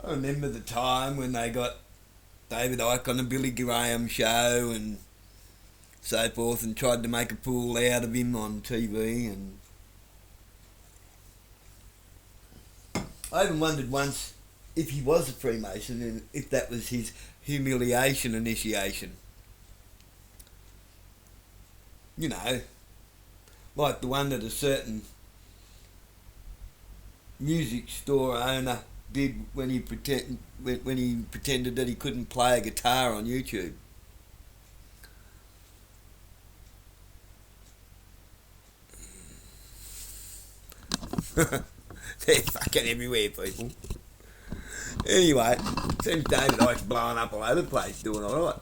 I remember the time when they got David Icke on the Billy Graham show and so forth, and tried to make a fool out of him on TV. And I even wondered once if he was a Freemason and if that was his humiliation initiation. You know, like the one that a certain music store owner did when he pretended that he couldn't play a guitar on YouTube. They're fucking everywhere, people. Anyway, seems David Icke's blowing up all over the place, doing alright.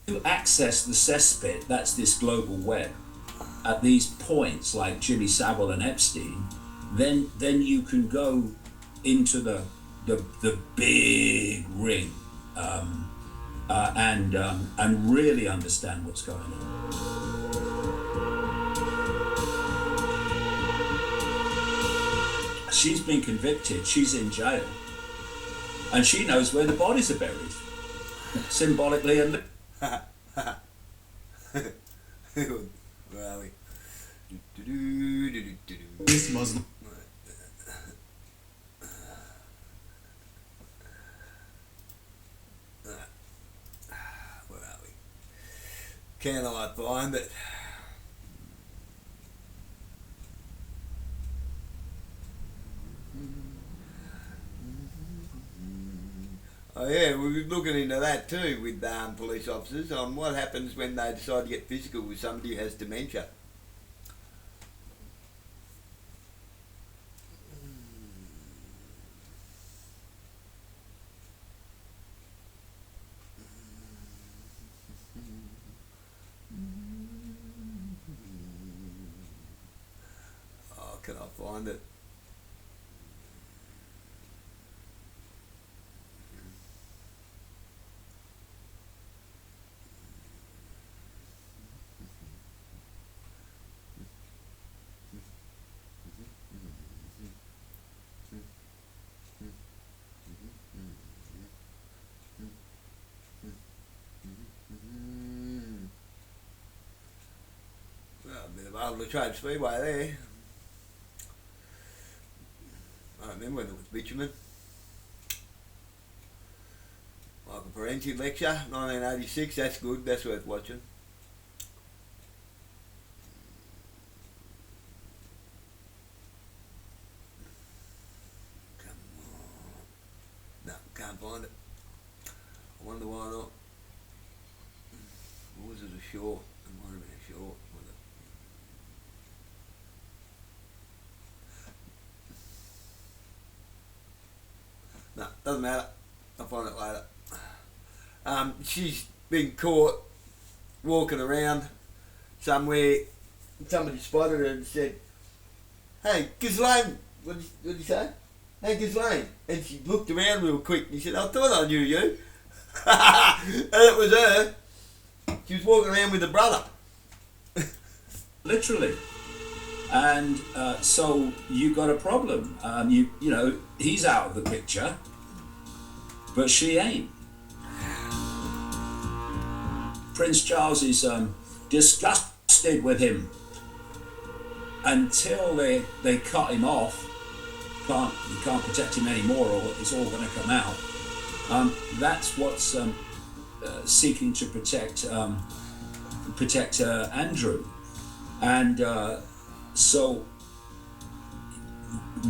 To access the cesspit, that's this global web, at these points like Jimmy Savile and Epstein, then you can go into the big ring and really understand what's going on. She's been convicted, she's in jail, and she knows where the bodies are buried, symbolically and Where are we? This Muslim. Where are we? Can I find it? Oh yeah, we were looking into that too with police officers on what happens when they decide to get physical with somebody who has dementia. Oh, can I find it? Well, a bit of old Latrobe Speedway there. I don't remember whether it was bitumen. Michael Parenti lecture, 1986, that's good, that's worth watching. Come on. No, can't find it. I wonder why not. Or was it a short? It might have been a short, was it? No, doesn't matter. I'll find it later. She's been caught walking around somewhere. Somebody spotted her and said, "Hey, Ghislaine," what did he say? "Hey, Ghislaine." And she looked around real quick and he said, "I thought I knew you." And it was her. She was walking around with her brother. literally. And so you got a problem. You know, he's out of the picture, but she ain't. Prince Charles is disgusted with him until they cut him off. You can't protect him anymore, or it's all going to come out. That's what's seeking to protect Andrew, and so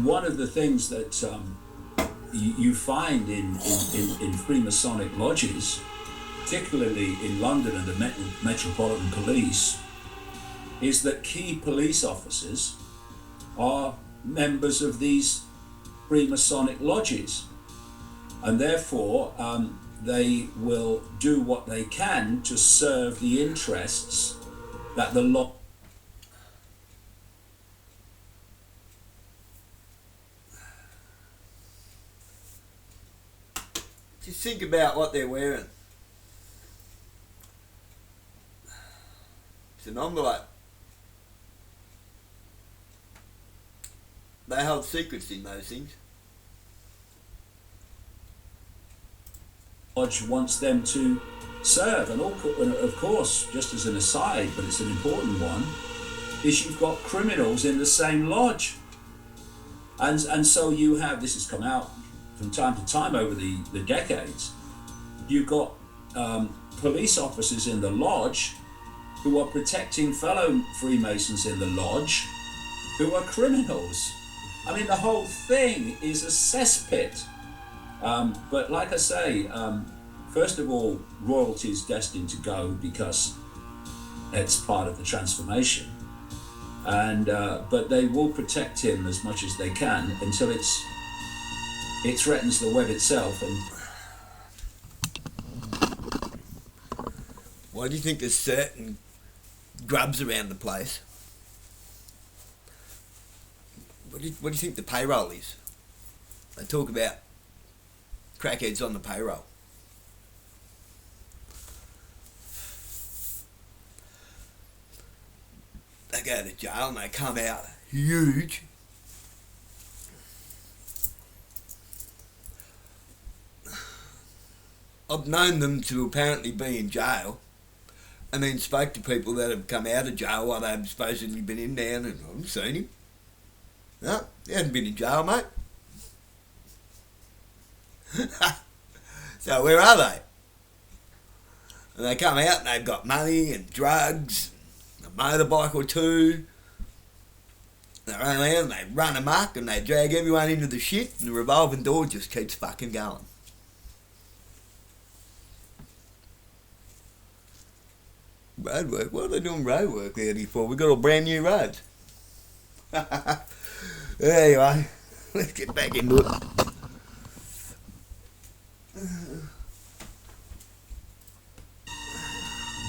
one of the things that you find in Freemasonic lodges, particularly in London and the Metropolitan Police, is that key police officers are members of these Freemasonic lodges, and therefore they will do what they can to serve the interests that the law. Just think about what they're wearing. It's an envelope. They hold secrets in those things. Lodge wants them to serve, and of course, just as an aside, but it's an important one, is you've got criminals in the same lodge, and so you have, this has come out from time to time over the decades, you've got police officers in the lodge who are protecting fellow Freemasons in the lodge who are criminals. I mean, the whole thing is a cesspit. But like I say, first of all, royalty is destined to go because it's part of the transformation. And but they will protect him as much as they can until it threatens the web itself. And why do you think there's certain grubs around the place? What do you think the payroll is? They talk about crackheads on the payroll. They go to jail and they come out huge. I've known them to apparently be in jail and then spoke to people that have come out of jail while they've supposedly been in there, and I haven't seen him. No, he hasn't been in jail, mate. So where are they? And they come out and they've got money and drugs, a motorbike or two. They run around and they run amok and they drag everyone into the shit, and the revolving door just keeps fucking going. Road work? What are they doing road work out here for? We've got all brand new roads. Anyway, let's get back into it.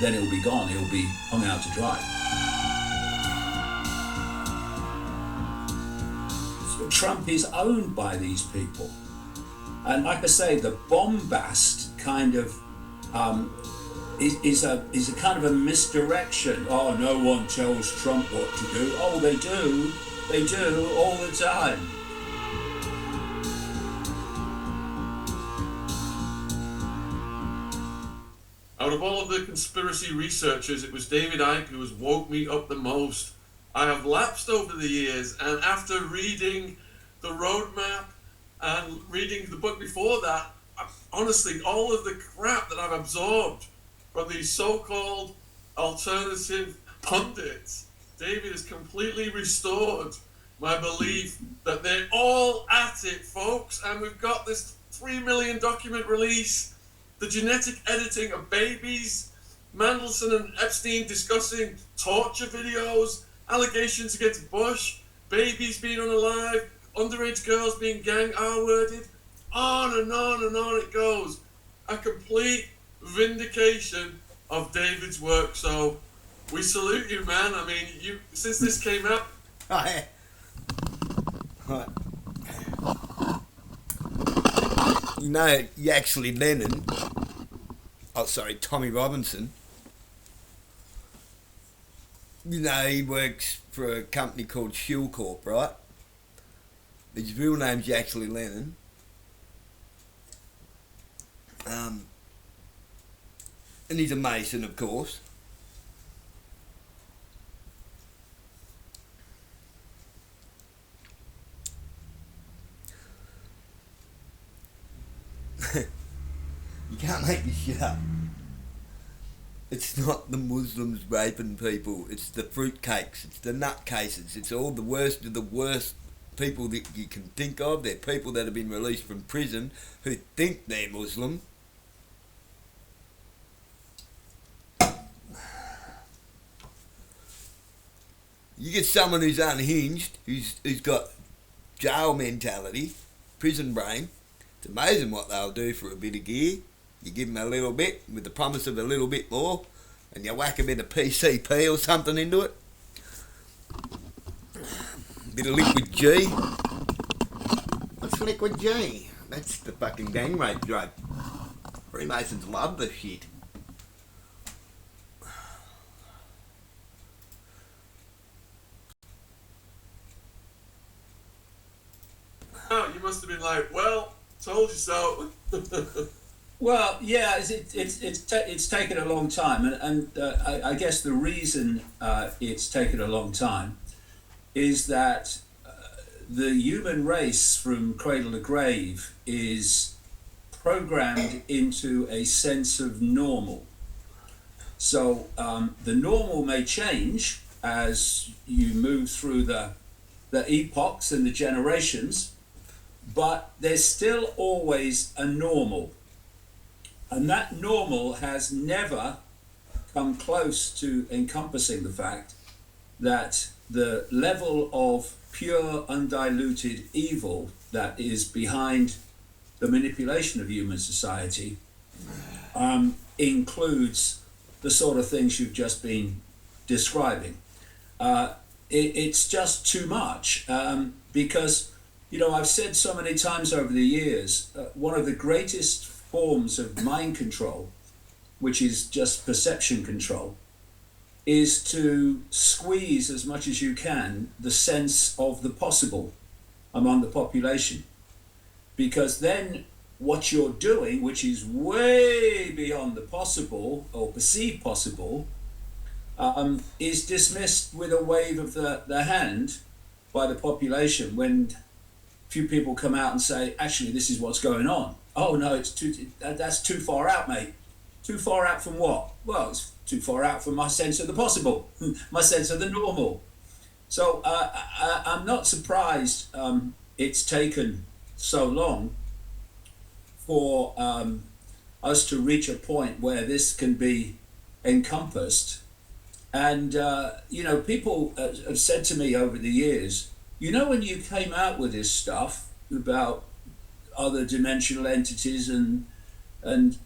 then it'll be gone, it'll be hung out to dry. So Trump is owned by these people. And like I say, the bombast kind of is a kind of a misdirection. Oh, no one tells Trump what to do. Oh, they do all the time. Out of all of the conspiracy researchers, it was David Icke who has woke me up the most. I have lapsed over the years, and after reading the roadmap and reading the book before that, honestly, all of the crap that I've absorbed from these so-called alternative pundits, David has completely restored my belief that they're all at it, folks, and we've got this 3 million document release, the genetic editing of babies, Mandelson and Epstein discussing torture videos, allegations against Bush, babies being unalive, underage girls being gang R-worded, on and on and on it goes. A complete vindication of David's work. So we salute you, man. I mean, you since this came out. Oh, yeah. Right. You know, actually Lennon, Tommy Robinson, you know, he works for a company called Shield Corp, right? His real name's actually Lennon. And he's a Mason, of course. You can't make this shit up. It's not the Muslims raping people, it's the fruitcakes, it's the nutcases, it's all the worst of the worst people that you can think of. They're people that have been released from prison who think they're Muslim. You get someone who's unhinged, who's got jail mentality, prison brain. It's amazing what they'll do for a bit of gear. You give them a little bit with the promise of a little bit more, and you whack a bit of PCP or something into it. A bit of liquid G. What's liquid G? That's the fucking gang rape drug. Freemasons love the shit. must have been like, well, told you so. Well, yeah, it's taken a long time, and I guess the reason it's taken a long time is that the human race from cradle to grave is programmed into a sense of normal. So the normal may change as you move through the epochs and the generations, but there's still always a normal. And that normal has never come close to encompassing the fact that the level of pure, undiluted evil that is behind the manipulation of human society includes the sort of things you've just been describing. It's just too much because, I've said so many times over the years, one of the greatest forms of mind control, which is just perception control, is to squeeze as much as you can the sense of the possible among the population. Because then what you're doing, which is way beyond the possible or perceived possible, is dismissed with a wave of the hand by the population when few people come out and say, actually, this is what's going on. Oh no, that's too far out, mate. Too far out from what? Well, it's too far out from my sense of the possible, my sense of the normal. So I'm not surprised it's taken so long for us to reach a point where this can be encompassed. And, people have said to me over the years, when you came out with this stuff about other dimensional entities and all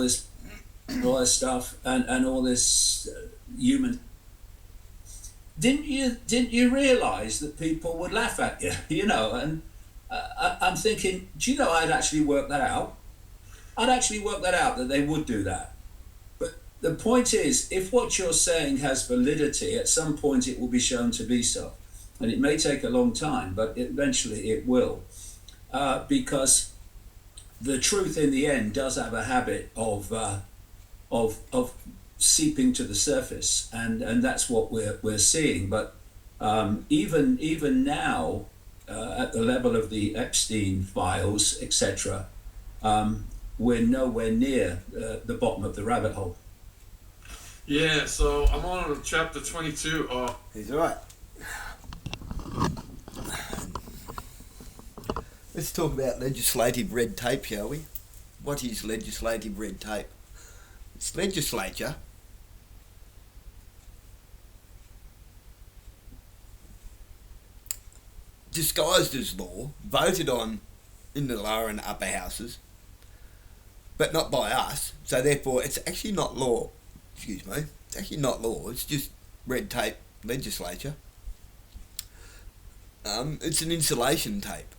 this stuff and all this human, didn't you realize that people would laugh at you? And I'm thinking, do you know, I'd actually worked that out. That they would do that. But the point is, if what you're saying has validity, at some point it will be shown to be so. And it may take a long time, but eventually it will. Because the truth in the end does have a habit of seeping to the surface, and that's what we're seeing. But even now, at the level of the Epstein files, etc., we're nowhere near the bottom of the rabbit hole. Yeah, so I'm on chapter 22. He's all right. Let's talk about legislative red tape, shall we? What is legislative red tape? It's legislature disguised as law, voted on in the lower and upper houses, but not by us, so therefore it's actually not law. Excuse me. It's actually not law, it's just red tape legislature. It's an insulation tape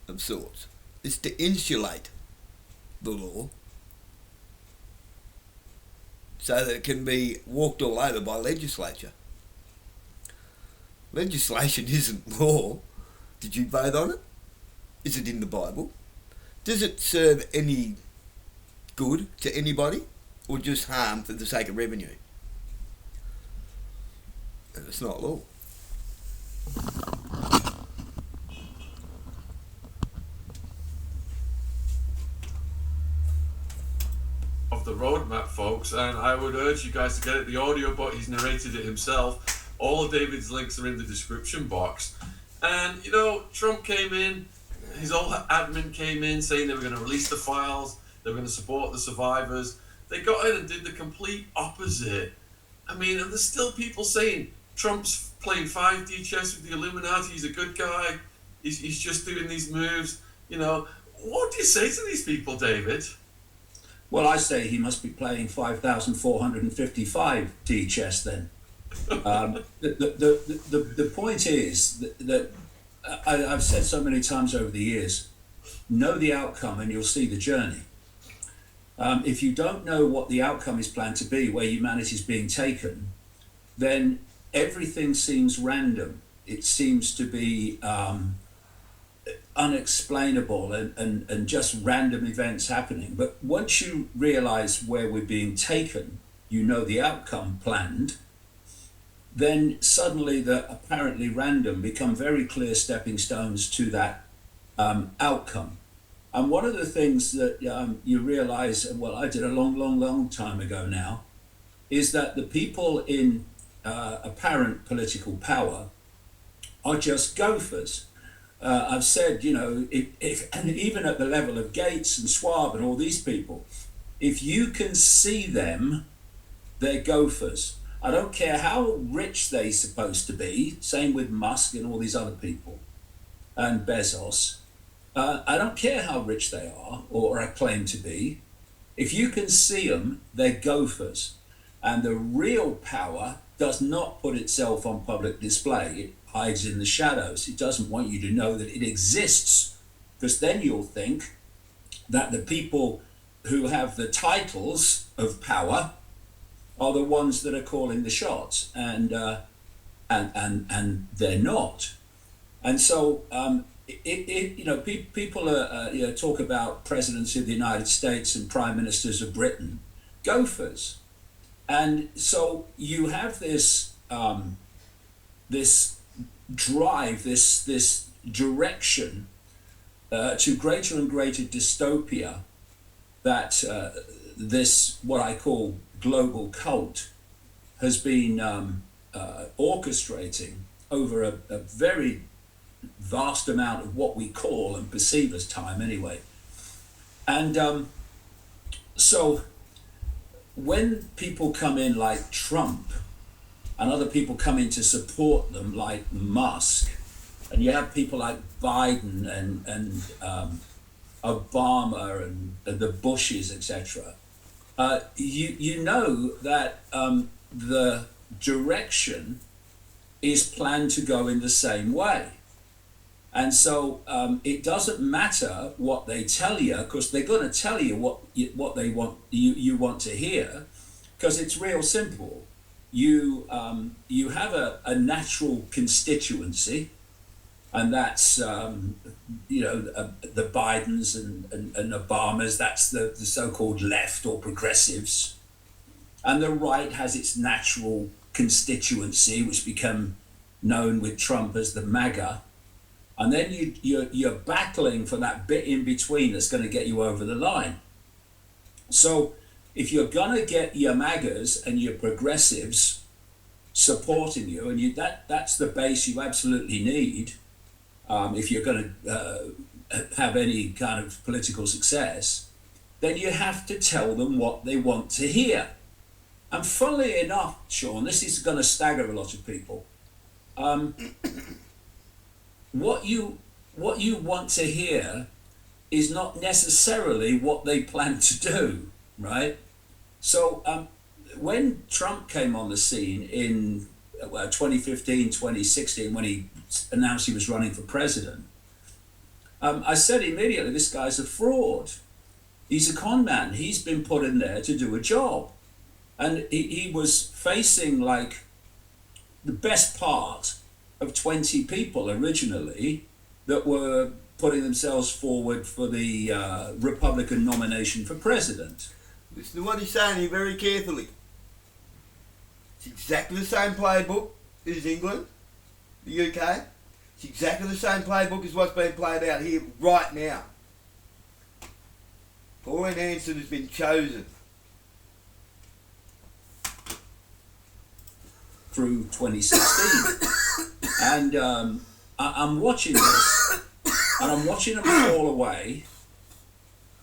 of sorts. It's to insulate the law so that it can be walked all over by legislature. Legislation isn't law. Did you vote on it? Is it in the Bible? Does it serve any good to anybody or just harm for the sake of revenue? And it's not law. Of the roadmap, folks, and I would urge you guys to get it, the audio, but he's narrated it himself. All of David's links are in the description box. And, Trump came in, his old admin came in saying they were going to release the files, they were going to support the survivors. They got in and did the complete opposite. I mean, and there's still people saying Trump's playing 5D chess with the Illuminati, he's a good guy, he's just doing these moves. What do you say to these people, David? Well, I say he must be playing 5,455 D chess then. The point is that I've said so many times over the years, know the outcome and you'll see the journey. If you don't know what the outcome is planned to be, where humanity is being taken, then everything seems random. It seems to be unexplainable and just random events happening. But once you realize where we're being taken, you know the outcome planned, then suddenly the apparently random become very clear stepping stones to that outcome. And one of the things that you realize, well, I did a long time ago now, is that the people in apparent political power are just gophers. I've said, you know, if and even at the level of Gates and Schwab and all these people, if you can see them, they're gophers. I don't care how rich they're supposed to be, same with Musk and all these other people, and Bezos. I don't care how rich they are or claim to be. If you can see them, they're gophers. And the real power does not put itself on public display. It hides in the shadows. It doesn't want you to know that it exists, because then you'll think that the people who have the titles of power are the ones that are calling the shots, and they're not. And so you know, people you know, talk about presidents of the United States and prime ministers of Britain, gophers. And so you have this this drive, this direction to greater and greater dystopia that this, what I call global cult, has been orchestrating over a very vast amount of what we call and perceive as time anyway. And so when people come in like Trump and other people come in to support them like Musk, and you have people like Biden and Obama and the Bushes, etc., you know that the direction is planned to go in the same way. And so it doesn't matter what they tell you, because they're going to tell you what they want you want to hear, because it's real simple. You have a natural constituency, and that's you know, the Bidens and Obamas. That's the so-called left or progressives, and the right has its natural constituency, which become known with Trump as the MAGA. And then you're battling for that bit in between that's going to get you over the line. So if you're going to get your MAGAs and your progressives supporting you, and that's the base you absolutely need if you're going to have any kind of political success, then you have to tell them what they want to hear. And funnily enough, Shaun, this is going to stagger a lot of people. What you want to hear is not necessarily what they plan to do, right? So when Trump came on the scene in 2015, 2016, when he announced he was running for president, I said immediately, this guy's a fraud. He's a con man. He's been put in there to do a job. And he was facing like the best part of 20 people originally that were putting themselves forward for the Republican nomination for president. Listen to what he's saying here very carefully. It's exactly the same playbook as England, the UK. It's exactly the same playbook as what's being played out here right now. Pauline Hanson has been chosen through 2016. And I'm watching this, and I'm watching him fall away,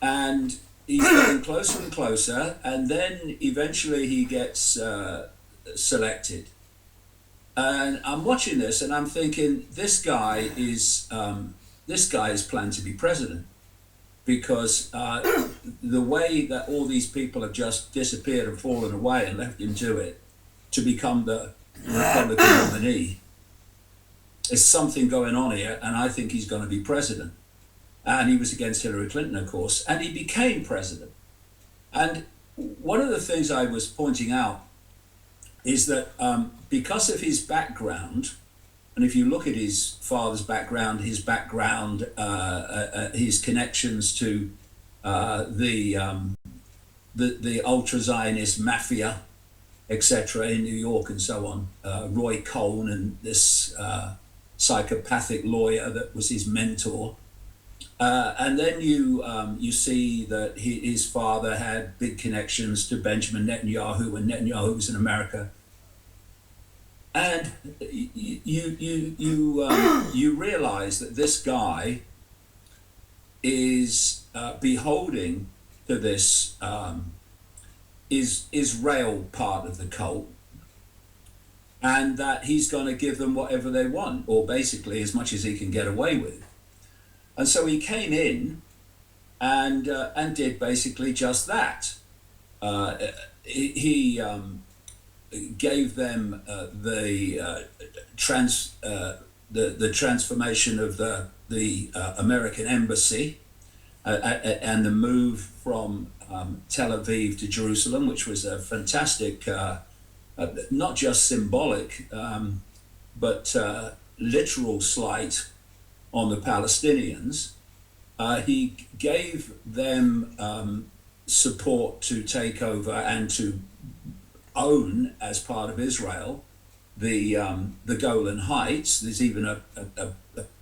and he's getting closer and closer, and then eventually he gets selected. And I'm watching this, and I'm thinking, this guy is planned to be president, because the way that all these people have just disappeared and fallen away and left him to it to become the Republican nominee. There's something going on here, and I think he's going to be president. And he was against Hillary Clinton, of course, and he became president. And one of the things I was pointing out is that because of his background And if you look at his father's background, his connections to the ultra-Zionist mafia, etc., in New York and so on, Roy Cohn and this psychopathic lawyer that was his mentor. And then you see that his father had big connections to Benjamin Netanyahu when Netanyahu was in America. And you realize that this guy is beholding to this Israel part of the cult, and that he's going to give them whatever they want, or basically as much as he can get away with. And so he came in and did basically just that. He gave them the transformation of the American embassy and the move from Tel Aviv to Jerusalem, which was a fantastic, not just symbolic, but literal slight on the Palestinians. He gave them support to take over and to own, as part of Israel, the Golan Heights. There's even a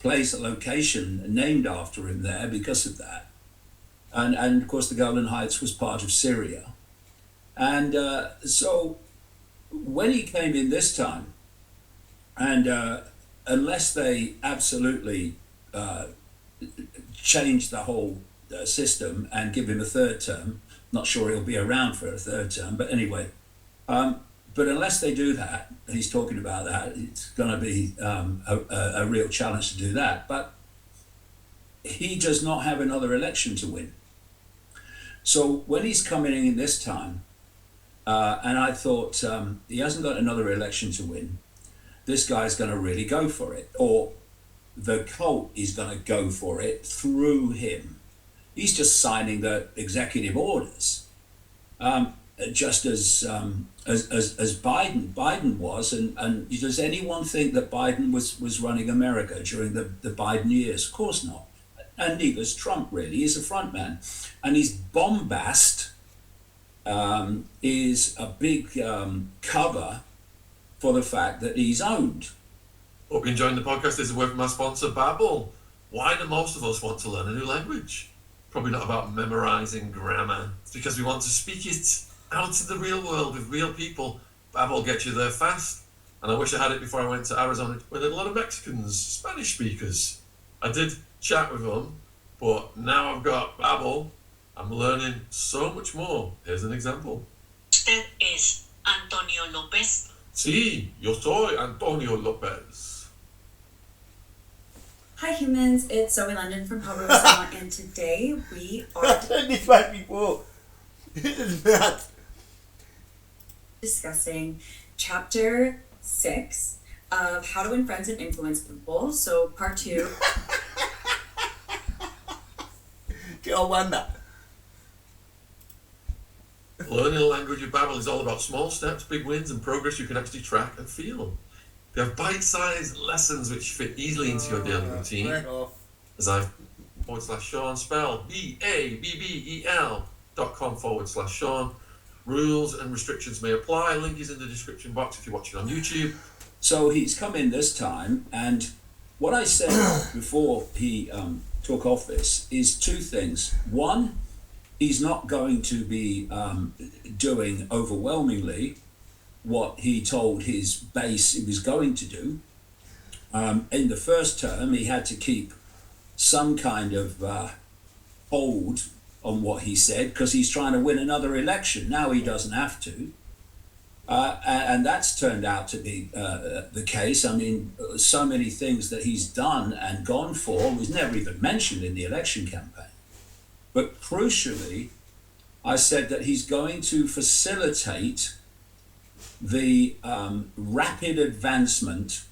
place, a location named after him there because of that. And of course the Golan Heights was part of Syria. And so when he came in this time, and unless they absolutely change the whole system and give him a third term, not sure he'll be around for a third term, but anyway, but unless they do that, he's talking about that, it's going to be a real challenge to do that. But he does not have another election to win. So when he's coming in this time, and I thought, he hasn't got another election to win, this guy's going to really go for it, or the cult is going to go for it through him. He's just signing the executive orders, just as Biden was. And does anyone think that Biden was running America during the Biden years? Of course not. And neither's Trump, really. He's a front man. And his bombast is a big cover for the fact that he's owned. Hope you're enjoying the podcast. This is a word from our sponsor, Babbel. Why do most of us want to learn a new language? Probably not about memorizing grammar. It's because we want to speak it out to the real world with real people. Babbel gets you there fast. And I wish I had it before I went to Arizona, where there are a lot of Mexicans, Spanish speakers. I did chat with them, but now I've got Babbel. I'm learning so much more. Here's an example. Usted es Antonio López. Sí, yo soy Antonio López. Hi humans, it's Zoe London from Pablo Restaurant, and today we are I've done this back before. This is mad. discussing chapter 6 of How to Win Friends and Influence People. So part 2. Get on wonder. Learning a language with Babbel is all about small steps, big wins, and progress you can actually track and feel. They have bite-sized lessons which fit easily into your daily routine. Right off. As I/Shaun, spell BABBEL.com/Shaun. Rules and restrictions may apply. Link is in the description box if you're watching on YouTube. So he's come in this time, and what I said before he took office is two things. One, he's not going to be doing overwhelmingly what he told his base he was going to do. In the first term, he had to keep some kind of hold on what he said because he's trying to win another election. Now he doesn't have to. And that's turned out to be the case. I mean, so many things that he's done and gone for was never even mentioned in the election campaign. But crucially, I said that he's going to facilitate the rapid advancement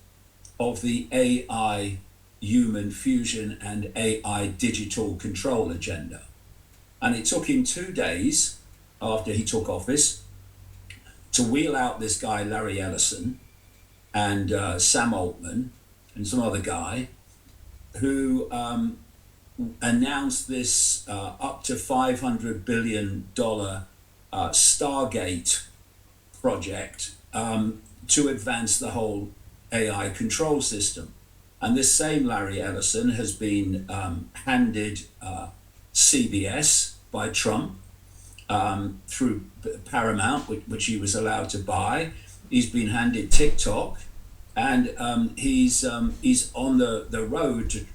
of the AI human fusion and AI digital control agenda. And it took him 2 days after he took office to wheel out this guy, Larry Ellison, and Sam Altman, and some other guy who announced this up to $500 billion Stargate project to advance the whole AI control system. And this same Larry Ellison has been handed CBS by Trump through Paramount, which he was allowed to buy. He's been handed TikTok, and he's on the road to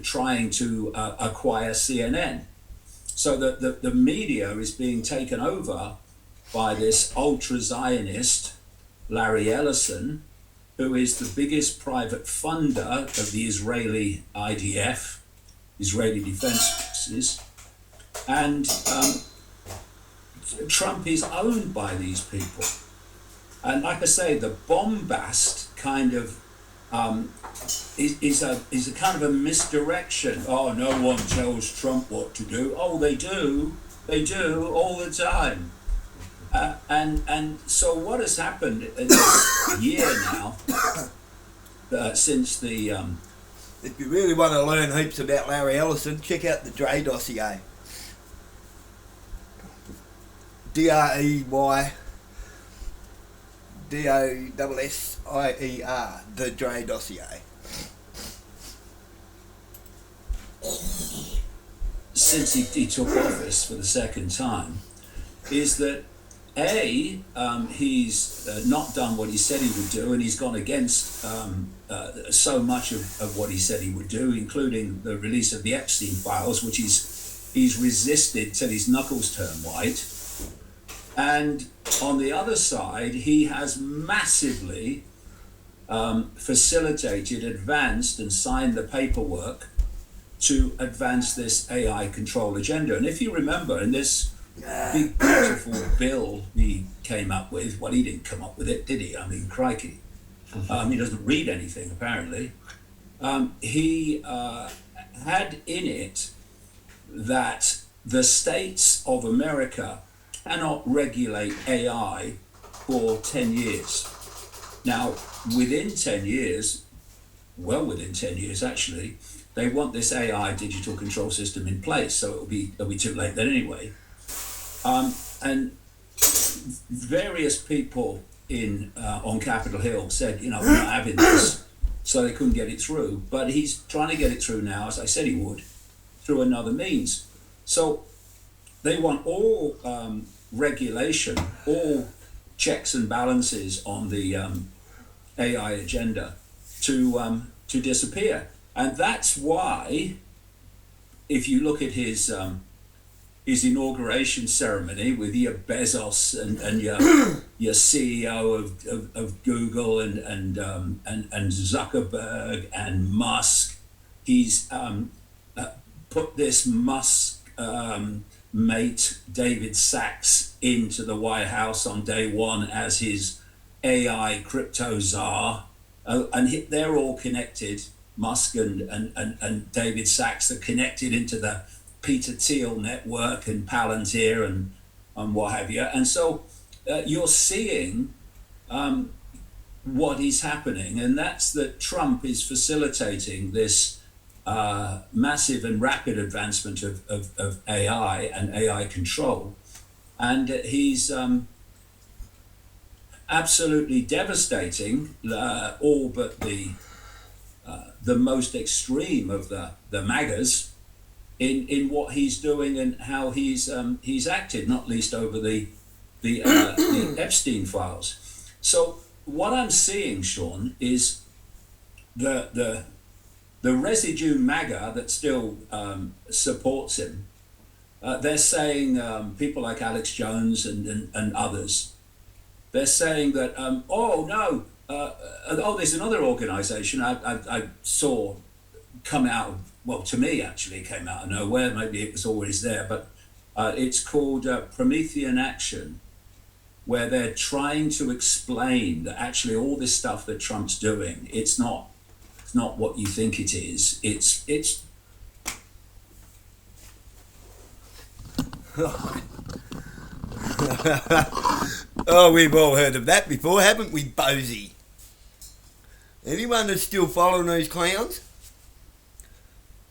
trying to acquire CNN. So the media is being taken over by this ultra-Zionist Larry Ellison, who is the biggest private funder of the Israeli IDF, Israeli Defense Forces, and Trump is owned by these people. And like I say, the bombast kind of is a kind of a misdirection. Oh, no one tells Trump what to do. Oh, they do all the time. And so what has happened in this year now, since the... If you really want to learn heaps about Larry Ellison, check out the Dre dossier. DREY DOSSIER, the Dre dossier. Since he took office for the second time, is that he's not done what he said he would do, and he's gone against so much of what he said he would do, including the release of the Epstein files, which he's resisted till his knuckles turn white. And on the other side, he has massively facilitated, advanced, and signed the paperwork to advance this AI control agenda. And if you remember, in this big, beautiful bill he came up with, well, he didn't come up with it, did he? I mean, crikey. He doesn't read anything, apparently. He had in it that the states of America cannot regulate AI for 10 years. Now, within 10 years, well within 10 years actually, they want this AI digital control system in place, so it'll be too late then anyway. And various people on Capitol Hill said, we're not having this, so they couldn't get it through. But he's trying to get it through now, as I said he would, through another means. So they want all regulation, all checks and balances on the AI agenda to disappear. And that's why, if you look at his inauguration ceremony with your Bezos and your CEO of Google and Zuckerberg and Musk, he's put this Musk mate David Sachs into the White House on day one as his AI crypto czar, and they're all connected. Musk and David Sachs are connected into the Peter Thiel network and Palantir and what have you. And so you're seeing what is happening, and that's that Trump is facilitating this massive and rapid advancement of AI and AI control. And he's absolutely devastating all but the most extreme of the MAGAs in what he's doing and how he's acted, not least over the Epstein files. So what I'm seeing, Shaun, is the residue MAGA that still supports him. They're saying, people like Alex Jones and others, they're saying that, there's another organization I saw come out of, well, to me actually, it came out of nowhere, maybe it was always there, but it's called Promethean Action, where they're trying to explain that actually all this stuff that Trump's doing, it's not what you think it is. It's Oh, we've all heard of that before, haven't we, Bosie? Anyone that's still following these clowns?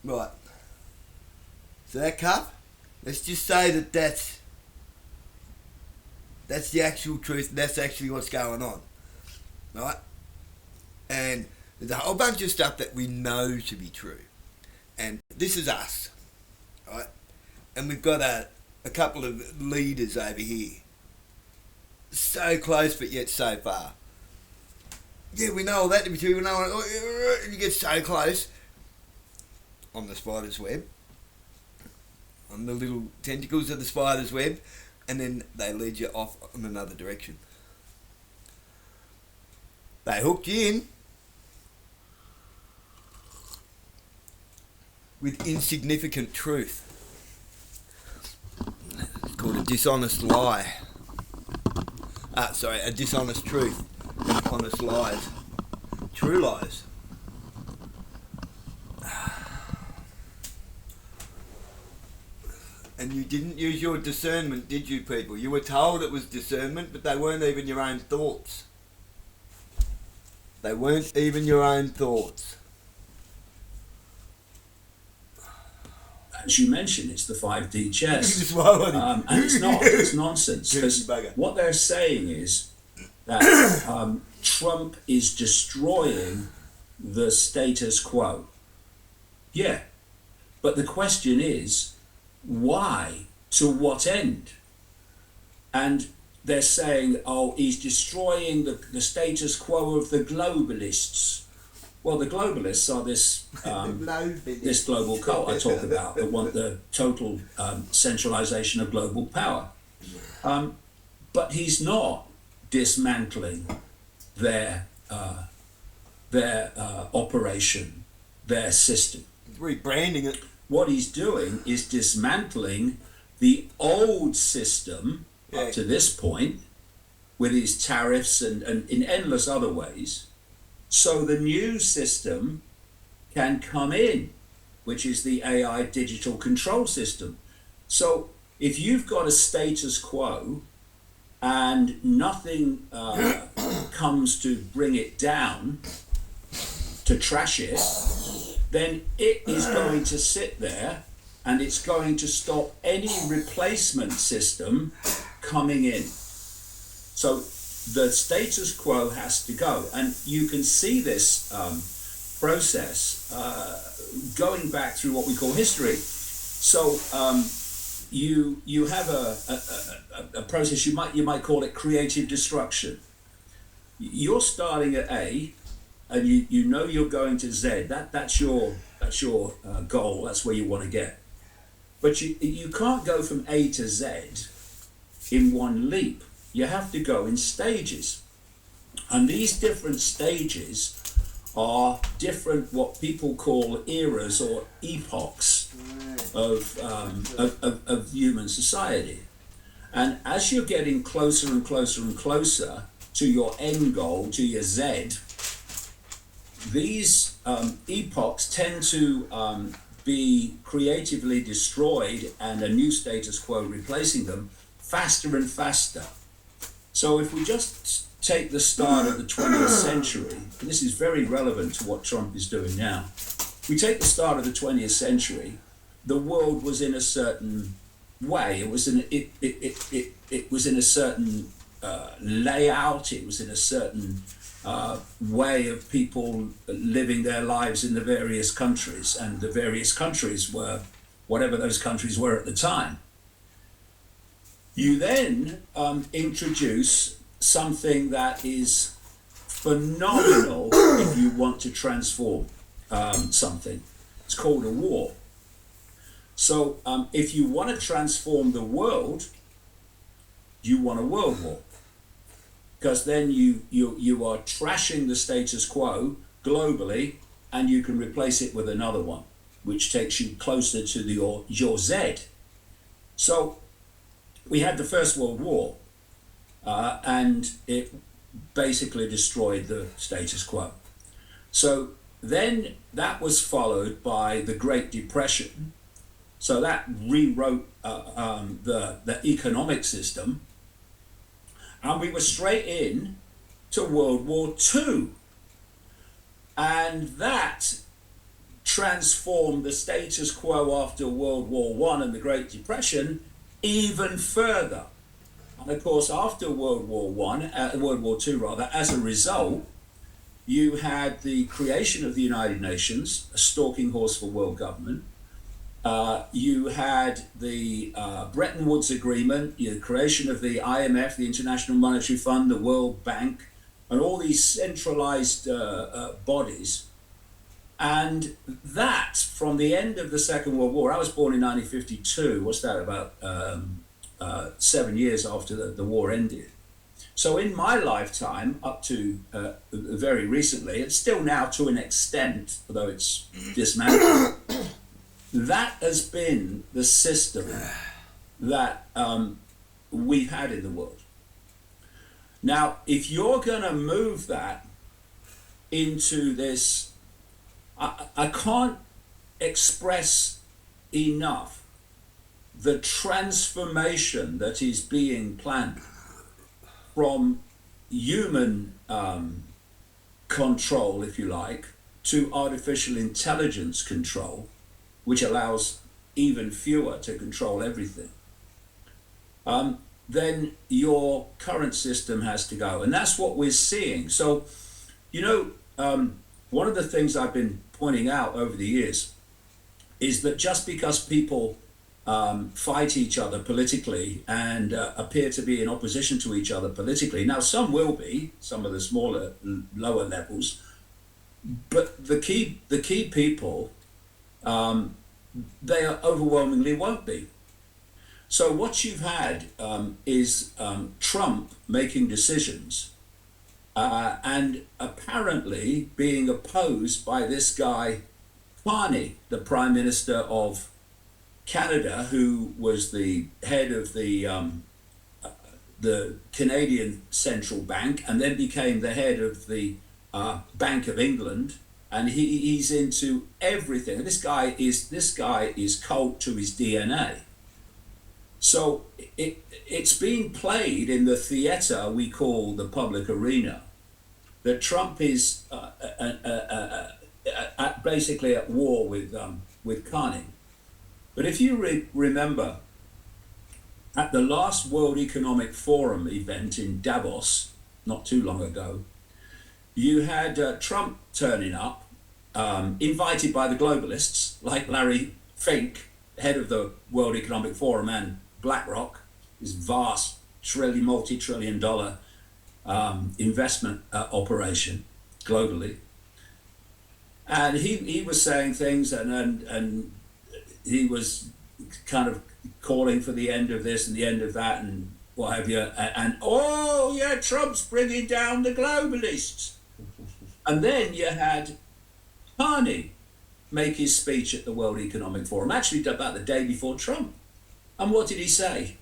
Right. So that cup, let's just say that's the actual truth. That's actually what's going on. Right? And there's a whole bunch of stuff that we know to be true. And this is us. Right? And we've got a couple of leaders over here. So close but yet so far. Yeah, we know all that to be true. We know, and you get so close on the spider's web, on the little tentacles of the spider's web, and then they lead you off in another direction. They hooked you in with insignificant truth. It's called a dishonest lie. A dishonest truth. And honest lies. True lies. And you didn't use your discernment, did you, people? You were told it was discernment, but they weren't even your own thoughts. They weren't even your own thoughts. As you mentioned, it's the 5D chess. And it's not. It's nonsense. Because what they're saying is that Trump is destroying the status quo. Yeah. But the question is, why? To what end? And they're saying, oh, he's destroying the status quo of the globalists. Well, the globalists are this global cult I talk about that want the total centralization of global power. But he's not dismantling their operation, their system. Rebranding it. What he's doing is dismantling the old system up to this point with his tariffs and in endless other ways, so the new system can come in, which is the AI digital control system. So if you've got a status quo and nothing comes to bring it down, to trash it, then it is going to sit there and it's going to stop any replacement system coming in. So the status quo has to go. And you can see this process going back through what we call history. So you have a process, you might call it creative destruction. You're starting at A, and you know you're going to Z. That's your goal. That's where you want to get. But you can't go from A to Z in one leap. You have to go in stages, and these different stages are different, what people call eras or epochs of human society. And as you're getting closer and closer and closer to your end goal, to your Z, these epochs tend to be creatively destroyed and a new status quo replacing them faster and faster. So if we just take the start of the 20th century, and this is very relevant to what Trump is doing now, we take the start of the 20th century, the world was in a certain way. It was it was in a certain layout. It was in a certain way of people living their lives in the various countries, and the various countries were whatever those countries were at the time. You then introduce something that is phenomenal if you want to transform something. It's called a war. So if you want to transform the world, you want a world war. Because then you are trashing the status quo globally, and you can replace it with another one, which takes you closer to your Z. So we had the First World War, and it basically destroyed the status quo. So then that was followed by the Great Depression. So that rewrote the economic system, and we were straight in to World War II. And that transformed the status quo after World War One and the Great Depression even further. And of course, after World War World War Two rather, as a result, you had the creation of the United Nations, a stalking horse for world government. You had the Bretton Woods Agreement, the creation of the IMF, the International Monetary Fund, the World Bank, and all these centralized bodies. And that, from the end of the Second World War, I was born in 1952, what's that, about 7 years after the war ended. So in my lifetime, up to very recently, it's still now to an extent, although it's dismantled, that has been the system that we've had in the world. Now, if you're going to move that into this, I can't express enough the transformation that is being planned from human control, if you like, to artificial intelligence control, which allows even fewer to control everything. Then your current system has to go. And that's what we're seeing. So, you know, one of the things I've been pointing out over the years is that just because people fight each other politically and appear to be in opposition to each other politically, now some will be, some of the smaller, lower levels, but the key people, they are overwhelmingly won't be. So what you've had is Trump making decisions and apparently being opposed by this guy, Carney, the Prime Minister of Canada, who was the head of the Canadian Central Bank and then became the head of the Bank of England. And he's into everything. This guy is cult to his DNA. So it's being played in the theater we call the public arena, that Trump is basically at war with Carney. But if you remember, at the last World Economic Forum event in Davos, not too long ago, you had Trump turning up, invited by the globalists, like Larry Fink, head of the World Economic Forum, and BlackRock, this vast multi-trillion dollar investment operation globally. And he was saying things and he was kind of calling for the end of this and the end of that and what have you. And oh yeah, Trump's bringing down the globalists. And then you had Carney make his speech at the World Economic Forum, actually about the day before Trump. And what did he say?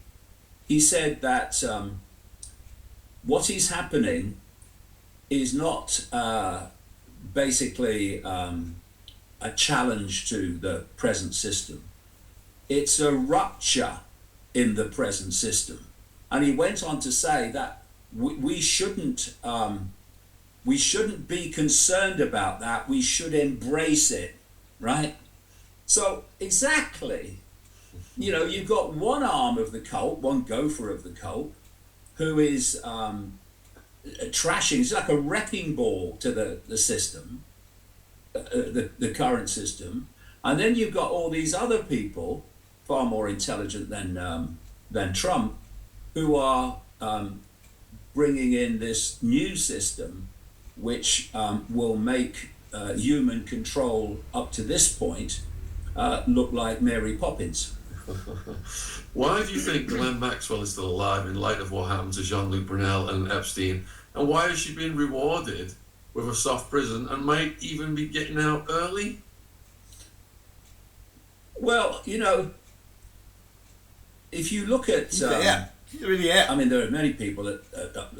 He said that what is happening is not basically a challenge to the present system. It's a rupture in the present system. And he went on to say that we shouldn't be concerned about that. We should embrace it, right? So exactly, you know, you've got one arm of the cult, one gopher of the cult, who is trashing. It's like a wrecking ball to the system, the current system. And then you've got all these other people, far more intelligent than Trump, who are bringing in this new system, which will make human control up to this point look like Mary Poppins. Why do you think Ghislaine Maxwell is still alive in light of what happened to Jean-Luc Brunel and Epstein? And why is she being rewarded with a soft prison and might even be getting out early? Well, you know, if you look at... Yeah. I mean, there are many people that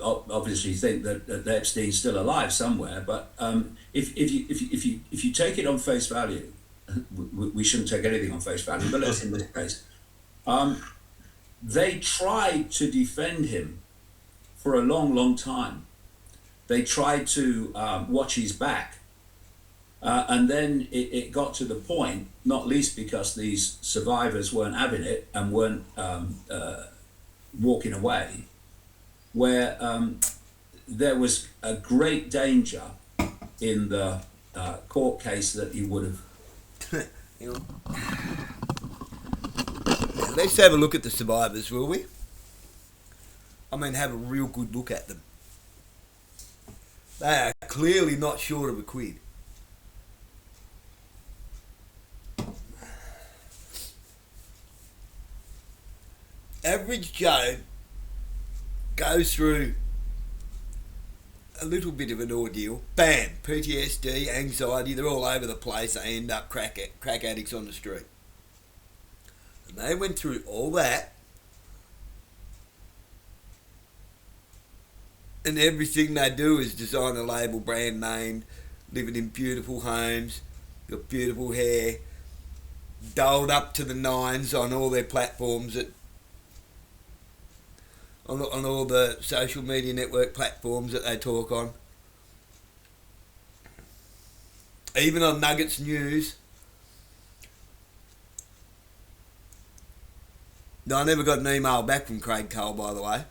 obviously think that Epstein's still alive somewhere, but if you take it on face value, we shouldn't take anything on face value, but let's in this case, they tried to defend him for a long, long time. They tried to watch his back, And then it got to the point, not least because these survivors weren't having it and weren't walking away, where there was a great danger in the court case that he would have. You know. Let's have a look at the survivors, will we? I mean, have a real good look at them. They are clearly not short of a quid. Average Joe goes through a little bit of an ordeal. Bam! PTSD, anxiety, they're all over the place. They end up crack addicts on the street. And they went through all that, and everything they do is design a label, brand name, living in beautiful homes, got beautiful hair, doled up to the nines on all their platforms, on all the social media network platforms that they talk on. Even on Nuggets News. No, I never got an email back from Craig Cole, by the way.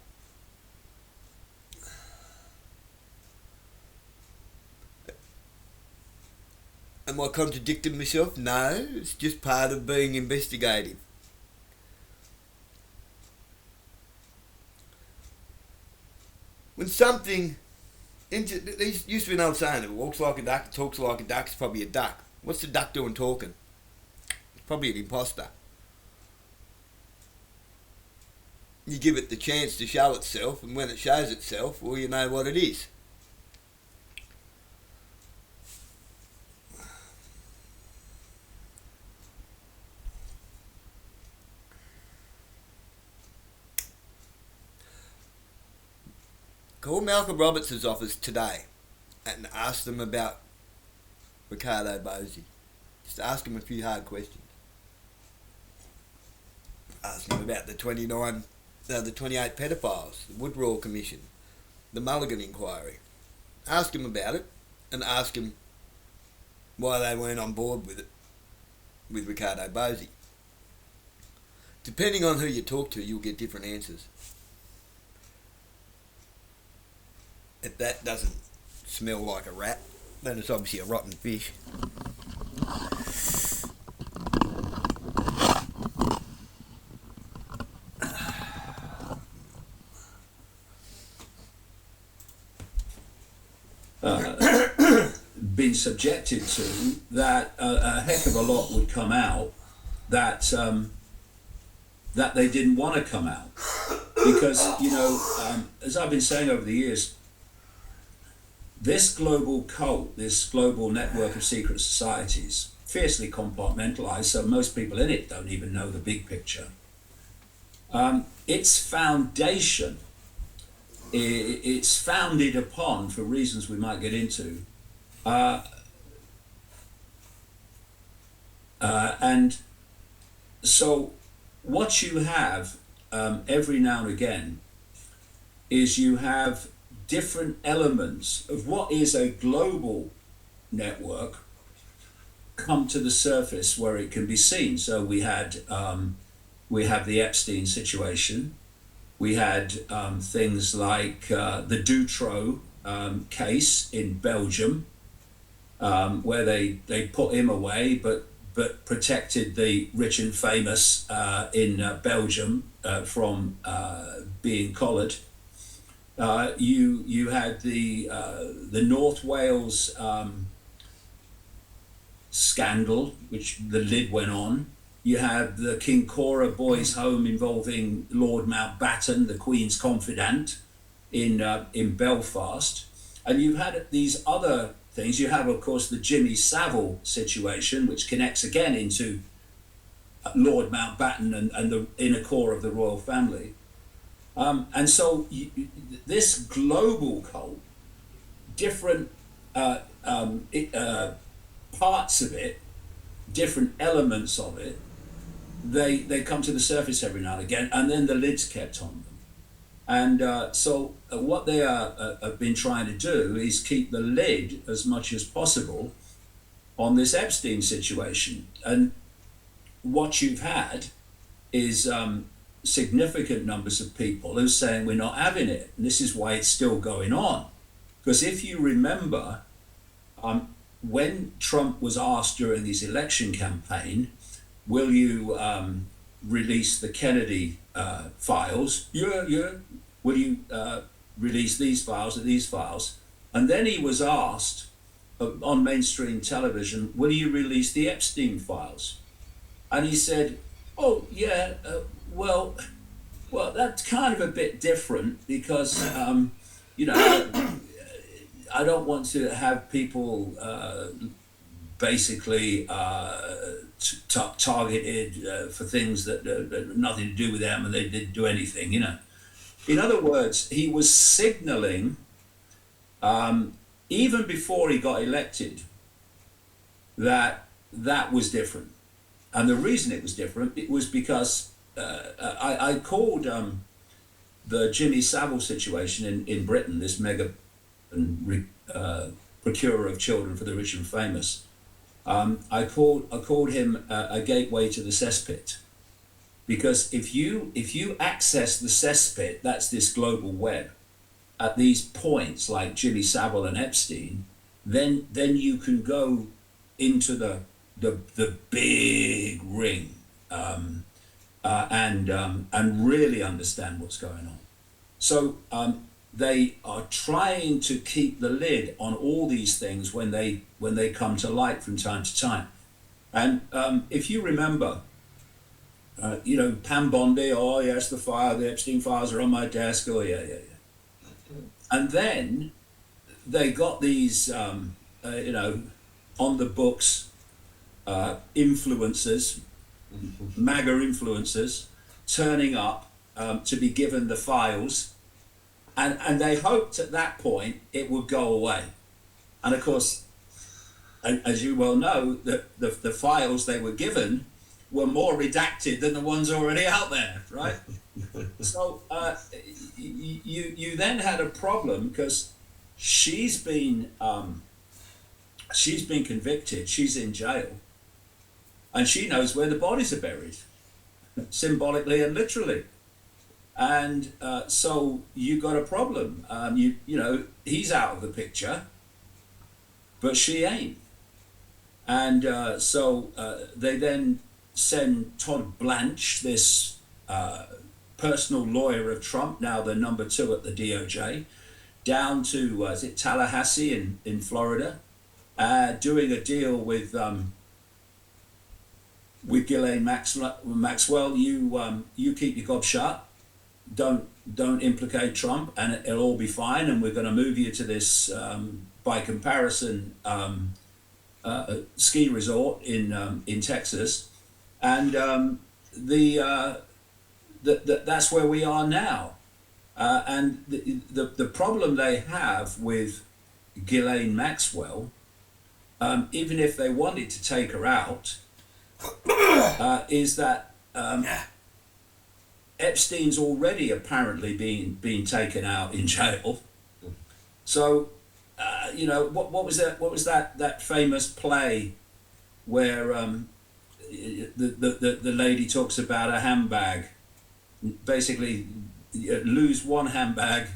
Am I contradicting myself? No, it's just part of being investigative. When something, there used to be an old saying, if it walks like a duck, talks like a duck, it's probably a duck. What's the duck doing talking? It's probably an imposter. You give it the chance to show itself, and when it shows itself, well, you know what it is. Call Malcolm Roberts' office today and ask them about Ricardo Bosi. Just ask him a few hard questions. Ask him about the 28 pedophiles, the Woodrow Commission, the Mulligan Inquiry. Ask him about it, and ask him why they weren't on board with it, with Ricardo Bosi. Depending on who you talk to, you'll get different answers. If that doesn't smell like a rat, then it's obviously a rotten fish. Been subjected to, that a heck of a lot would come out that that they didn't want to come out, because as I've been saying over the years, this global cult, this global network of secret societies, fiercely compartmentalized, so most people in it don't even know the big picture. Its foundation, it's founded upon, for reasons we might get into, and so what you have every now and again is you have different elements of what is a global network come to the surface where it can be seen. So we have the Epstein situation. We had things like the Dutroux case in Belgium, where they put him away, but protected the rich and famous in Belgium from being collared. You had the North Wales scandal, which the lid went on. You had the Kincora Boys' Home involving Lord Mountbatten, the Queen's confidant, in Belfast, and you had these other things. You have, of course, the Jimmy Savile situation, which connects again into Lord Mountbatten and the inner core of the royal family. And so this global cult, different parts of it, different elements of it, they come to the surface every now and again, and then the lid's kept on them. And so what they have been trying to do is keep the lid as much as possible on this Epstein situation. And what you've had is significant numbers of people who are saying we're not having it. And this is why it's still going on. Because if you remember, when Trump was asked during his election campaign, will you release the Kennedy files? Yeah. Will you release these files or these files? And then he was asked on mainstream television, will you release the Epstein files? And he said, oh, yeah, well, that's kind of a bit different because, I don't want to have people basically targeted for things that nothing to do with them, and they didn't do anything, In other words, he was signaling, even before he got elected, that was different. And the reason it was different, it was because I called the Jimmy Savile situation in Britain, this mega procurer of children for the rich and famous. I called him a gateway to the cesspit, because if you access the cesspit, that's this global web, at these points like Jimmy Savile and Epstein, then you can go into the big ring and really understand what's going on. So they are trying to keep the lid on all these things when they come to light from time to time. And if you remember, Pam Bondi, oh yes, the Epstein files are on my desk, oh yeah. And then they got these, on the books influencers, MAGA influencers, turning up to be given the files. And they hoped at that point it would go away. And of course, as you well know, the files they were given were more redacted than the ones already out there, right? So you then had a problem because she's been convicted, she's in jail, and she knows where the bodies are buried, symbolically and literally. And so you got a problem. He's out of the picture, but she ain't. And so they then send Todd Blanche, this personal lawyer of Trump, now the number 2 at the DOJ, down to is it Tallahassee in Florida, doing a deal with Ghislaine Maxwell. You keep your gob shut. Don't implicate Trump, and it'll all be fine. And we're going to move you to this, by comparison, ski resort in Texas, and that's where we are now. And the problem they have with Ghislaine Maxwell, even if they wanted to take her out, is that Epstein's already apparently being taken out in jail. So, what was that? What was that famous play where the lady talks about a handbag? Basically, lose one handbag,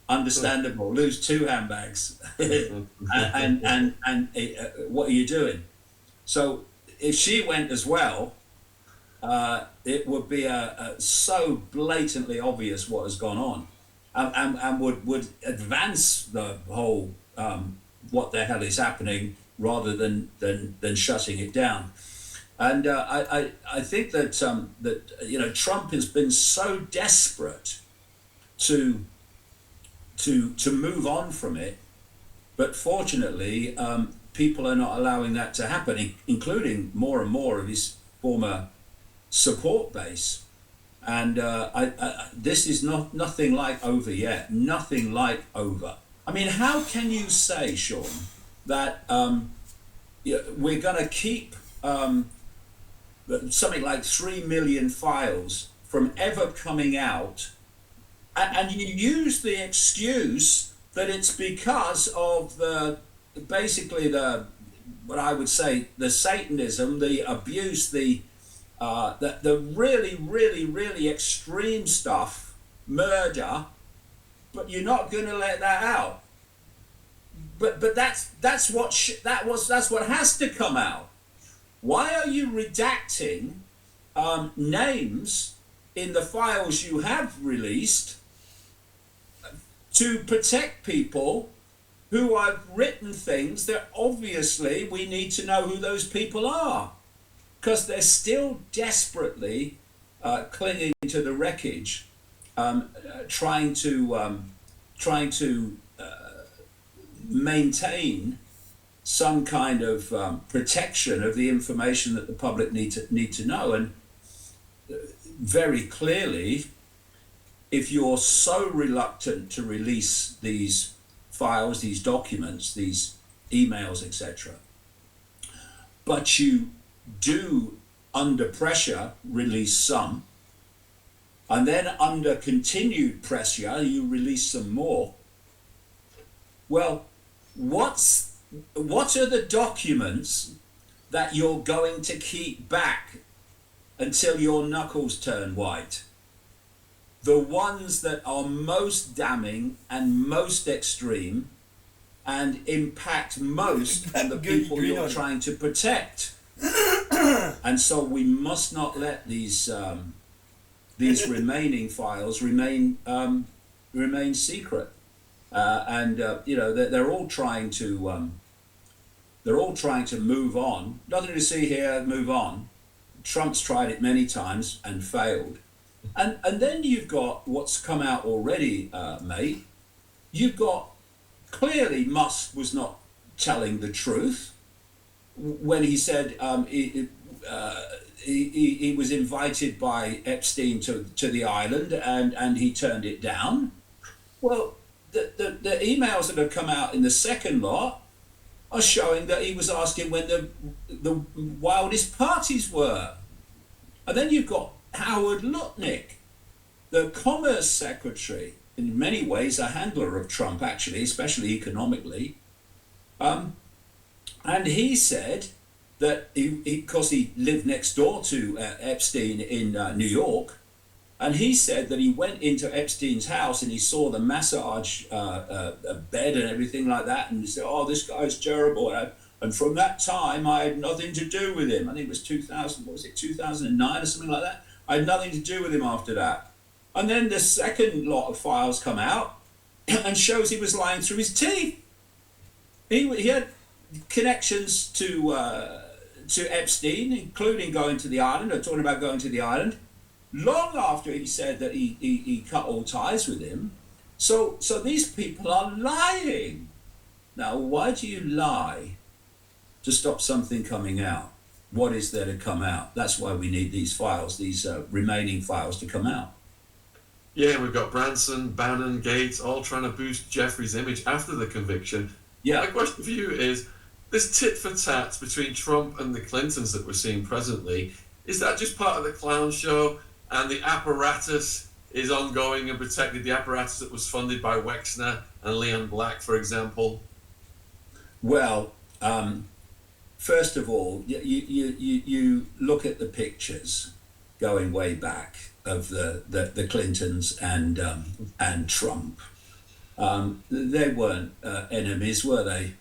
understandable. Lose 2 handbags, and what are you doing? So if she went as well, it would be so blatantly obvious what has gone on, and would advance the whole what the hell is happening rather than shutting it down. And I think that Trump has been so desperate to move on from it, but fortunately people are not allowing that to happen, including more and more of his former support base. And this is nothing like over yet. Nothing like over. I mean, how can you say, Shaun, that we're going to keep something like 3 million files from ever coming out, and you use the excuse that it's because of basically the what I would say, the Satanism, the abuse, the really, really, really extreme stuff, murder, but you're not going to let that out. But that's what has to come out. Why are you redacting names in the files you have released to protect people who have written things that obviously we need to know who those people are, because they're still desperately clinging to the wreckage, trying to maintain some kind of protection of the information that the public need to know. And very clearly, if you're so reluctant to release these files, these documents, these emails, etc., but you do, under pressure, release some, and then under continued pressure you release some more, well, what are the documents that you're going to keep back until your knuckles turn white? The ones that are most damning and most extreme and impact most on the people you're trying to protect. And so we must not let these remaining files remain secret. They're all trying to move on. Nothing to see here, move on. Trump's tried it many times and failed. And then you've got what's come out already, mate. You've got, clearly Musk was not telling the truth when he said he was invited by Epstein to the island and he turned it down. Well, the emails that have come out in the second lot are showing that he was asking when the wildest parties were. And then you've got Howard Lutnick, the Commerce Secretary, in many ways a handler of Trump, actually, especially economically. And he said that, because he lived next door to Epstein in New York, and he said that he went into Epstein's house and he saw the massage bed and everything like that, and he said, "Oh, this guy's terrible." And from that time, I had nothing to do with him. I think it was 2009 or something like that. I had nothing to do with him after that. And then the second lot of files come out and shows he was lying through his teeth. He had connections to Epstein, including going to the island, or talking about going to the island, long after he said that he cut all ties with him. So these people are lying. Now, why do you lie? To stop something coming out. What is there to come out? That's why we need these files, these remaining files, to come out. Yeah, we've got Branson, Bannon, Gates, all trying to boost Jeffrey's image after the conviction. Yeah. My question for you is, this tit for tat between Trump and the Clintons that we're seeing presently, is that just part of the clown show, and the apparatus is ongoing and protected, the apparatus that was funded by Wexner and Leon Black, for example? Well, first of all, you look at the pictures going way back of the Clintons and Trump. They weren't enemies, were they?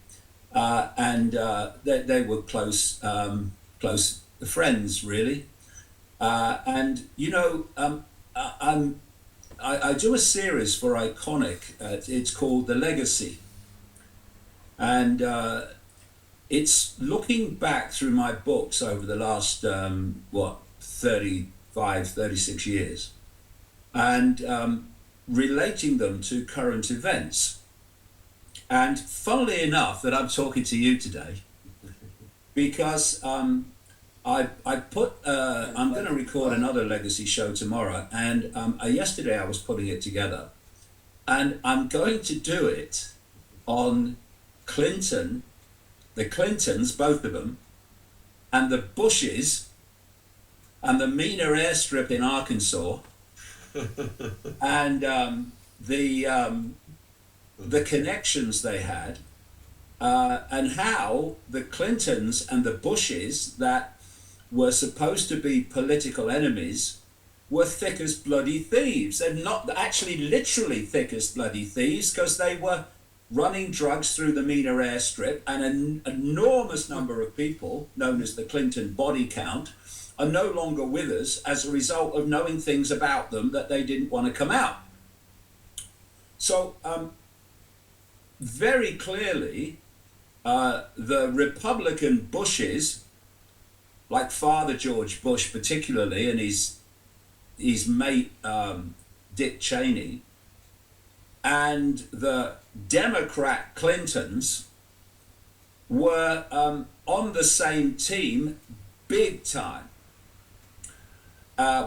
They were close friends, really. I do a series for Iconic. It's called The Legacy, and it's looking back through my books over the last 36 years, and relating them to current events. And funnily enough, that I'm talking to you today, because I'm going to record another Legacy show tomorrow, and yesterday I was putting it together, and I'm going to do it on the Clintons, both of them, and the Bushes, and the Mena airstrip in Arkansas, and the connections they had, and how the Clintons and the Bushes, that were supposed to be political enemies, were thick as bloody thieves. And not actually literally thick as bloody thieves, because they were running drugs through the Mina airstrip, and an enormous number of people, known as the Clinton body count, are no longer with us as a result of knowing things about them that they didn't want to come out. So very clearly, the Republican Bushes, like Father George Bush particularly, and his mate Dick Cheney, and the Democrat Clintons were on the same team big time,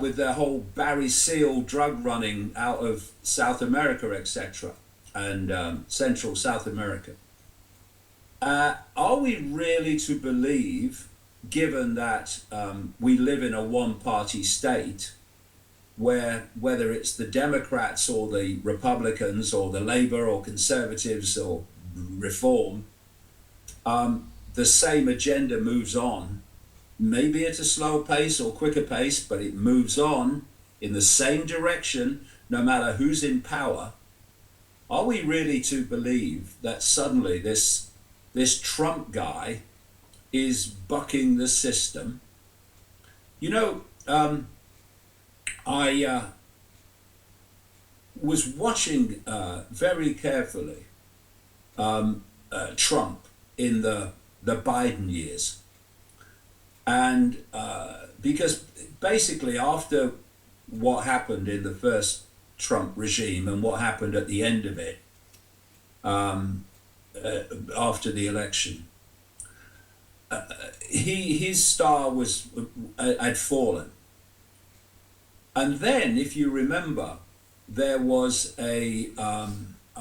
with their whole Barry Seal drug running out of South America, etc., and Central South America. Are we really to believe, given that we live in a one-party state, where whether it's the Democrats or the Republicans or the Labour or Conservatives or Reform, the same agenda moves on, maybe at a slower pace or quicker pace, but it moves on in the same direction no matter who's in power? Are we really to believe that suddenly this Trump guy is bucking the system? You know, I was watching very carefully Trump in the Biden years. And because basically after what happened in the first Trump regime and what happened at the end of it, after the election, his star had fallen. And then, if you remember, there was a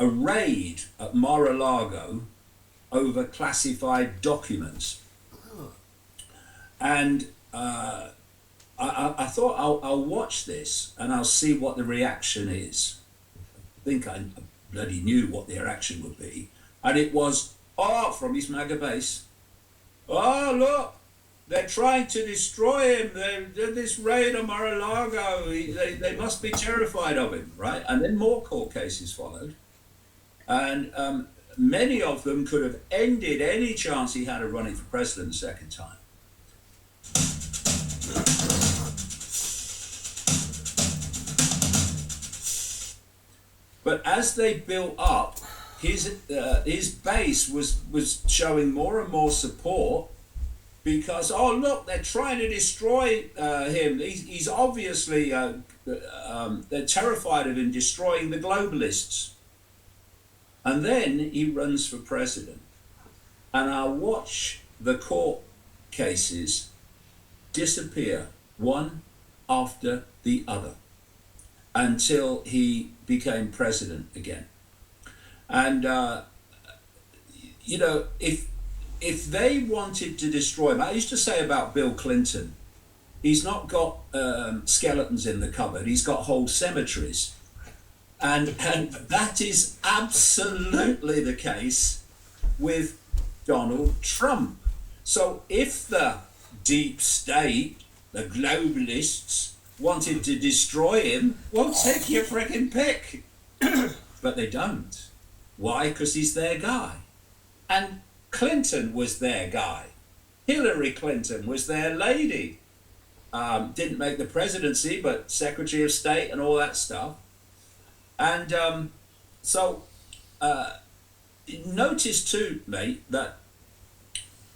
raid at Mar-a-Lago over classified documents. And I thought I'll watch this and I'll see what the reaction is. I think I bloody knew what the reaction would be. And it was, from his MAGA base, look, they're trying to destroy him. They did this raid on Mar-a-Lago. They must be terrified of him, right? And then more court cases followed. And many of them could have ended any chance he had of running for president the second time. But as they built up, his base was showing more and more support, because look, they're trying to destroy him. He's obviously they're terrified of him destroying the globalists. And then he runs for president, and I watch the court cases disappear one after the other until he became president again. And you know, if they wanted to destroy him, I used to say about Bill Clinton, he's not got skeletons in the cupboard, he's got whole cemeteries. And that is absolutely the case with Donald Trump. So if the deep state, the globalists, wanted to destroy him, well, take your frickin' pick. But they don't. Why? Because he's their guy. And Clinton was their guy. Hillary Clinton was their lady. Didn't make the presidency, but Secretary of State and all that stuff. And so notice too, mate, that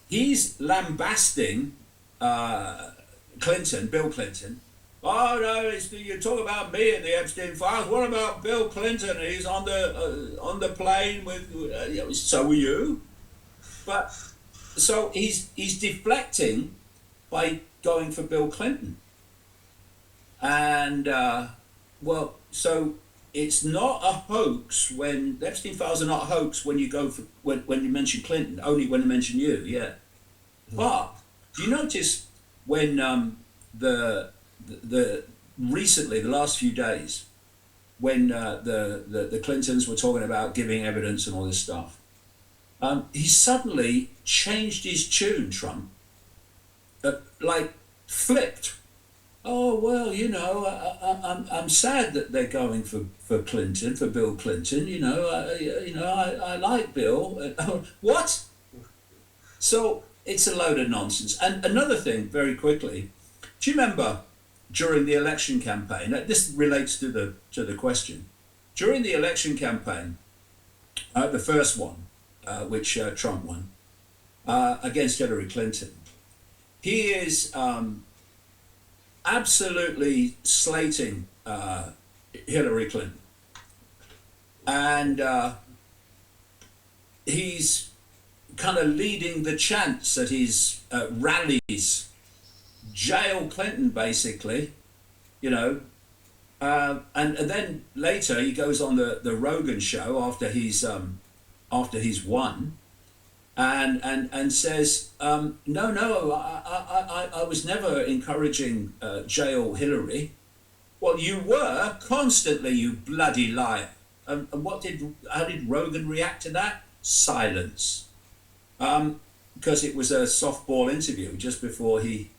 he's lambasting Clinton, Bill Clinton. Oh no, you talk about me and the Epstein files. What about Bill Clinton? He's on the plane with. So were you? But so he's deflecting by going for Bill Clinton. And well, so it's not a hoax when the Epstein files are not a hoax when you go for when you mention Clinton. Only when you mention you, yeah. But do you notice when the recently, the last few days, when the Clintons were talking about giving evidence and all this stuff, he suddenly changed his tune, Trump, like flipped. Oh well, I'm sad that they're going for Clinton, for Bill Clinton. I like Bill. What? So it's a load of nonsense. And another thing, very quickly, do you remember during the election campaign? This relates to the question. During the election campaign, the first one, which Trump won against Hillary Clinton, he is absolutely slating Hillary Clinton, and he's kind of leading the chants at his rallies. Jail Clinton, basically, and then later he goes on the Rogan show after he's won, and says, no, I was never encouraging jail Hillary. Well, you were constantly, you bloody liar. And how did Rogan react to that? Silence. Because it was a softball interview just before he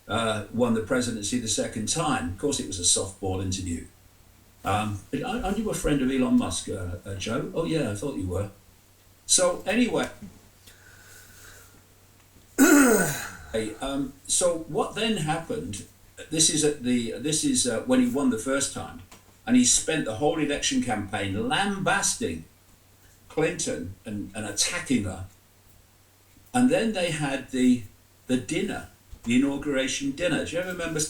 won the presidency the second time. Of course, it was a softball interview. Aren't you a friend of Elon Musk, Joe? Oh yeah, I thought you were. So anyway, so what then happened? This is when he won the first time, and he spent the whole election campaign lambasting Clinton and attacking her. And then they had the dinner, the inauguration dinner. Do you ever remember?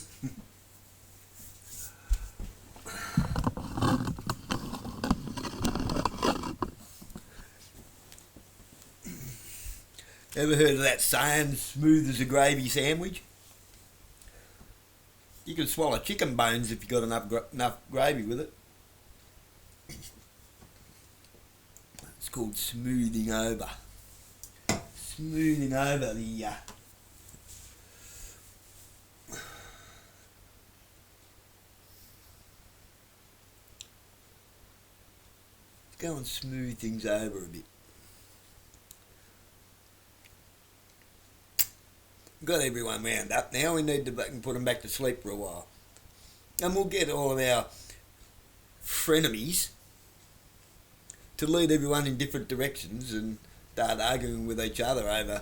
Ever heard of that saying, smooth as a gravy sandwich? You can swallow chicken bones if you got enough gravy with it. It's called smoothing over. Smoothing over the go and smooth things over a bit. Got everyone wound up now. We need to put them back to sleep for a while. And we'll get all of our frenemies to lead everyone in different directions and start arguing with each other over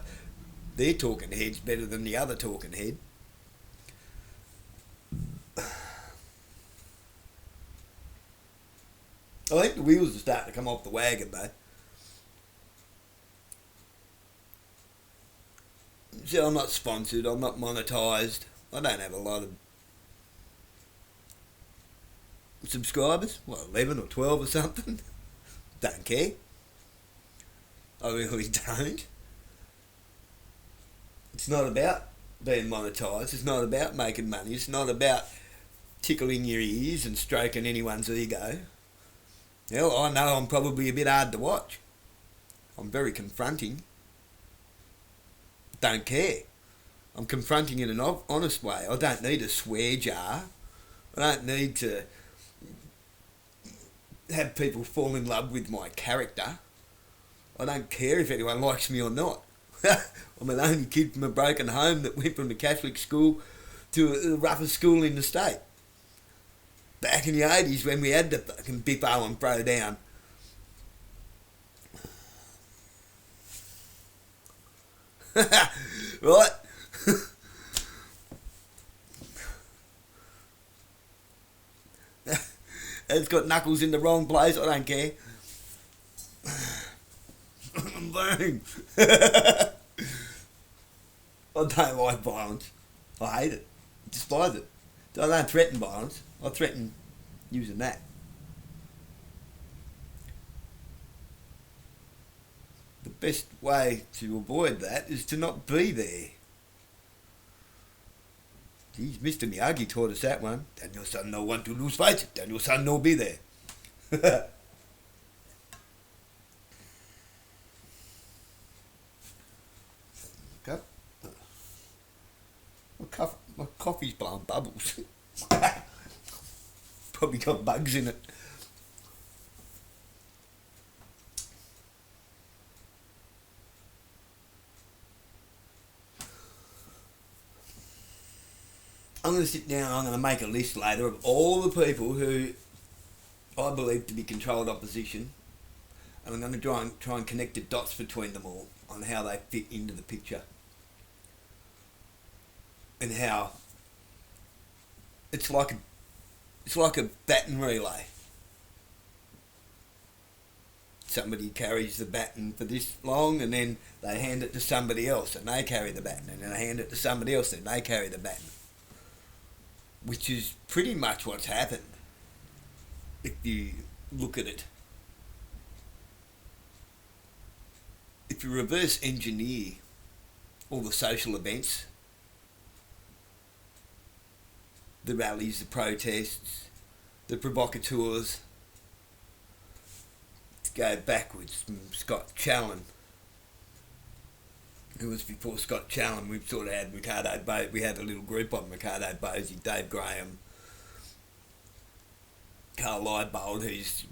their talking head's better than the other talking head. I think the wheels are starting to come off the wagon though. So I'm not sponsored, I'm not monetised, I don't have a lot of subscribers, 11 or 12 or something. Don't care. I really don't. It's not about being monetised, it's not about making money, it's not about tickling your ears and stroking anyone's ego. Hell, I know I'm probably a bit hard to watch. I'm very confronting. Don't care. I'm confronting in an honest way. I don't need a swear jar. I don't need to have people fall in love with my character. I don't care if anyone likes me or not. I'm an only kid from a broken home that went from the Catholic school to the roughest school in the state. Back in the 80s when we had to fucking biffo and throw down. Right? It's got knuckles in the wrong place, I don't care. Boom. I don't like violence. I hate it. I despise it. I don't threaten violence. I threaten using that. The best way to avoid that is to not be there. Geez, Mr. Miyagi taught us that one. Daniel son no want to lose fights. Daniel son no be there. My coffee's blowing bubbles. Probably got bugs in it. I'm going to sit down and I'm going to make a list later of all the people who I believe to be controlled opposition, and I'm going to try and connect the dots between them all on how they fit into the picture, and how it's like a baton relay. Somebody carries the baton for this long, and then they hand it to somebody else, and they carry the baton, and then they hand it to somebody else, and they carry the baton. Which is pretty much what's happened, if you look at it. If you reverse engineer all the social events, the rallies, the protests, the provocateurs, to go backwards from Scott Challen, who was before Scott Challen. We sort of had we had a little group on Ricardo Bosey, Dave Graham, Carl Leibold, who's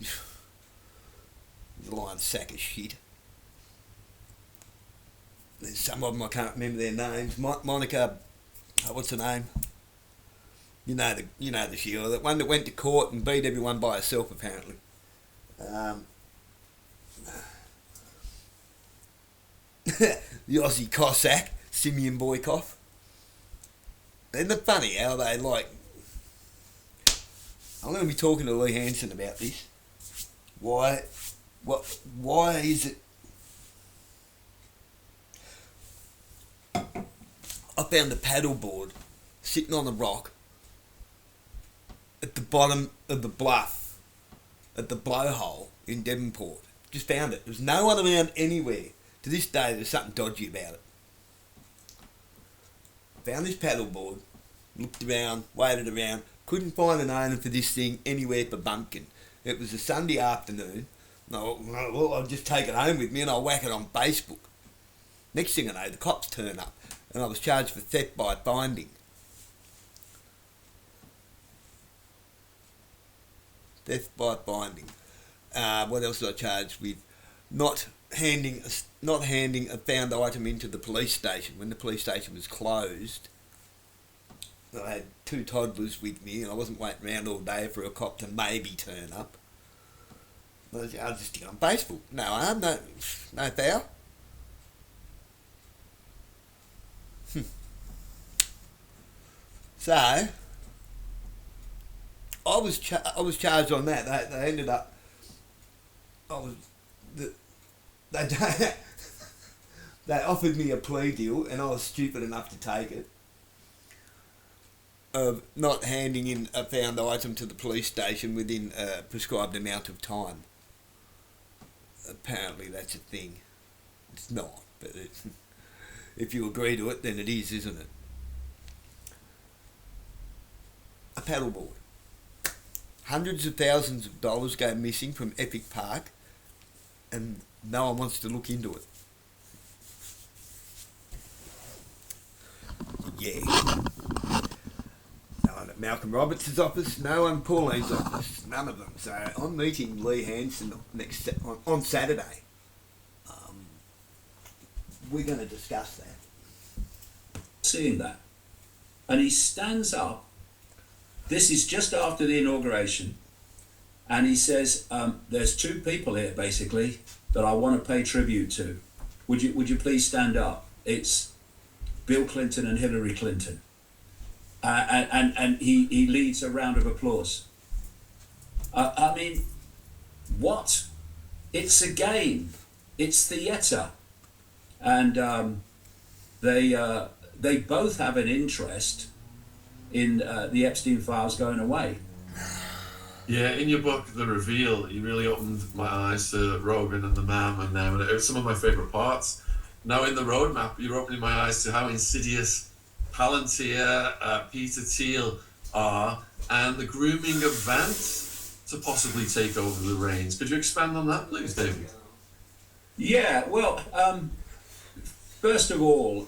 a lying sack of shit. There's some of them I can't remember their names. Monica, what's her name? You know the Sheila, that one that went to court and beat everyone by herself apparently. The Aussie Cossack, Simeon Boykoff. Isn't it funny how they like... I'm going to be talking to Lee Hansen about this. Why is it... I found a paddleboard sitting on a rock at the bottom of the bluff at the blowhole in Devonport. Just found it. There was no one around anywhere. To this day, there's something dodgy about it. Found this paddleboard, looked around, waited around, couldn't find an owner for this thing anywhere for Bumpkin. It was a Sunday afternoon. I'll just take it home with me and I'll whack it on Facebook. Next thing I know, the cops turn up and I was charged for theft by finding. Theft by finding. What else was I charged with? Not handing a found item into the police station when the police station was closed. I had 2 toddlers with me and I wasn't waiting around all day for a cop to maybe turn up. I'll just stick it on Facebook. No harm, no foul. So I was charged on that. They ended up. They offered me a plea deal, and I was stupid enough to take it. Of not handing in a found item to the police station within a prescribed amount of time. Apparently, that's a thing. It's not, but if you agree to it, then it is, isn't it? A paddleboard. Hundreds of thousands of dollars go missing from Epic Park, and no one wants to look into it. Yeah. No one at Malcolm Roberts' office, no one at Pauline's office, none of them. So I'm meeting Lee Hansen on Saturday. We're going to discuss that. Seeing that. And he stands up. This is just after the inauguration. And he says, there's 2 people here, basically, that I want to pay tribute to. Would you please stand up? It's Bill Clinton and Hillary Clinton. And he leads a round of applause. I mean, what? It's a game. It's theatre. And they both have an interest in the Epstein files going away. Yeah, in your book, The Reveal, you really opened my eyes to Rogan and the Mam and them, and it was some of my favourite parts. Now in the roadmap, you're opening my eyes to how insidious Palantir, Peter Thiel are, and the grooming of Vance to possibly take over the reins. Could you expand on that, please, David? Yeah, well, first of all,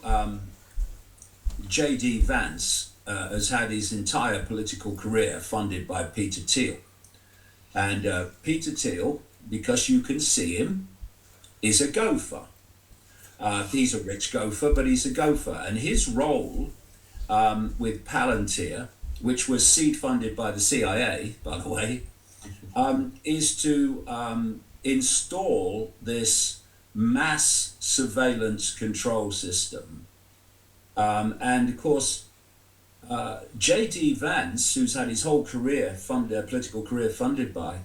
J.D. Vance has had his entire political career funded by Peter Thiel. And Peter Thiel, because you can see him, is a gopher. He's a rich gopher, but he's a gopher. And his role with Palantir, which was seed funded by the CIA, by the way, is to install this mass surveillance control system. And of course, J.D. Vance, who's had his whole political career funded by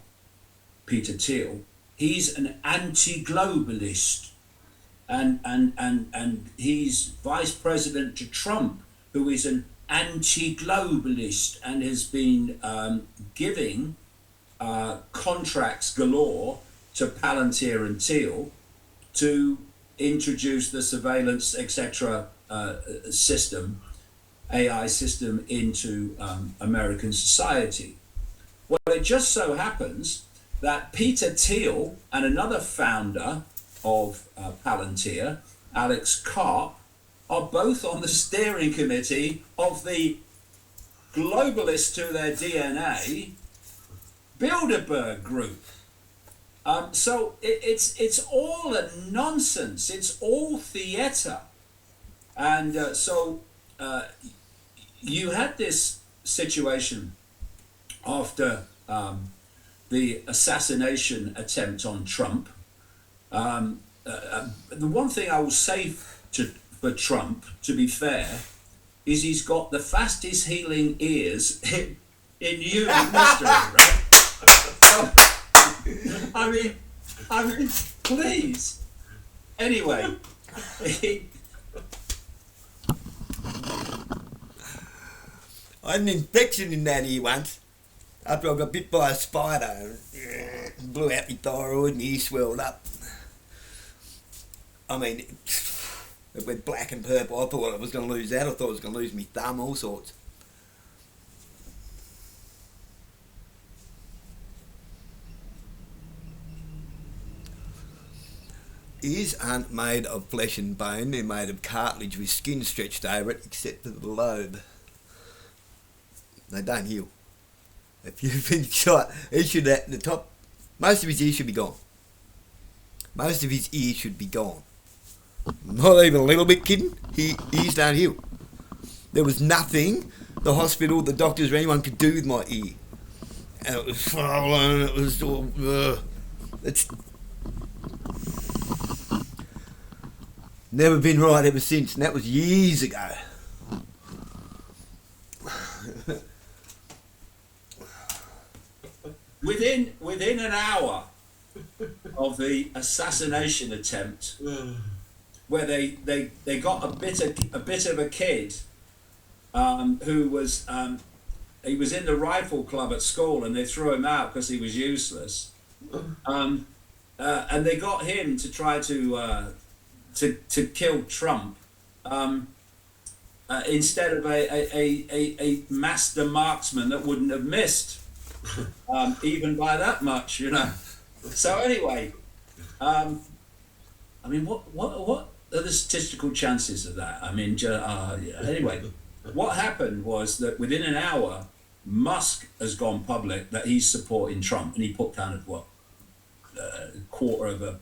Peter Thiel, he's an anti-globalist, and he's vice president to Trump, who is an anti-globalist and has been giving contracts galore to Palantir and Thiel to introduce the surveillance, etc. System, AI system, into American society. Well, it just so happens that Peter Thiel and another founder of Palantir, Alex Karp, are both on the steering committee of the globalist to their DNA Bilderberg Group. So it's all a nonsense. It's all theatre. And so you had this situation after the assassination attempt on Trump. The one thing I will say for Trump, to be fair, is he's got the fastest healing ears in human history, right? I mean, please. Anyway, I had an infection in that ear once after I got bit by a spider. It blew out my thyroid, my ear swelled up. I mean, it went black and purple. I thought I was going to lose that. I thought I was going to lose my thumb, all sorts. Ears aren't made of flesh and bone. They're made of cartilage with skin stretched over it, except for the lobe. They don't heal. If you've been shot, he should at the top. Most of his ears should be gone. Most of his ears should be gone. Not even a little bit kidding. Ears don't heal. There was nothing the hospital, the doctors, or anyone could do with my ear. And it was swollen. It was all. It's never been right ever since, and that was years ago. Within an hour of the assassination attempt, where they got a bit of a kid who was he was in the rifle club at school, and they threw him out because he was useless, and they got him to try to kill Trump instead of a master marksman that wouldn't have missed. Even by that much, you know. So anyway, I mean, what are the statistical chances of that? I mean, anyway, what happened was that within an hour, Musk has gone public that he's supporting Trump, and he put kind of $250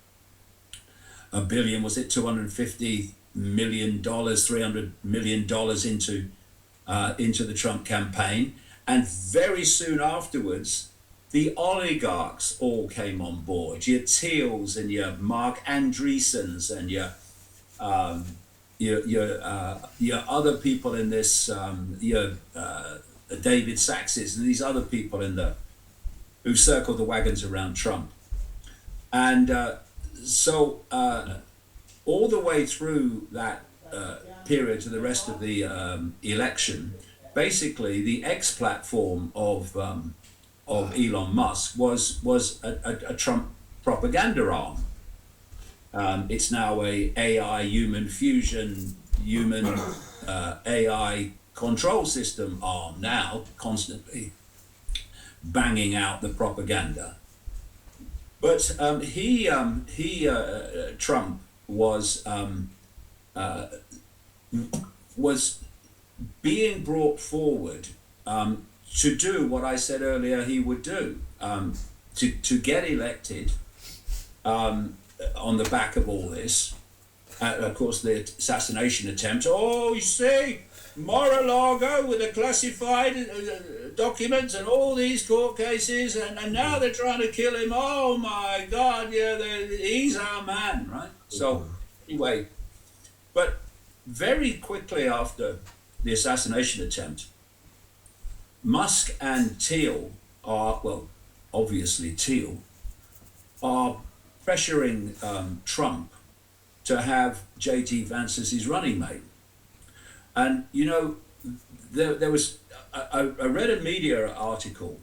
million, was it $250 million, $300 million into the Trump campaign. And very soon afterwards, the oligarchs all came on board. Your Thiels and your Mark Andreessens and your other people in this, David Saxes and these other people who circled the wagons around Trump. And so all the way through that period to the rest of the election, basically, the X platform of Elon Musk was a Trump propaganda arm. It's now a AI human fusion, human AI control system arm now, constantly banging out the propaganda. But Trump was being brought forward to do what I said earlier he would do, to get elected on the back of all this. Of course, the assassination attempt. Oh, you see, Mar-a-Lago with the classified documents and all these court cases, and now they're trying to kill him. Oh my God, yeah, he's our man, right? So anyway, but very quickly after the assassination attempt, Musk and Thiel are, well, obviously Thiel, are pressuring Trump to have J.D. Vance as his running mate. And, you know, there was, I read a media article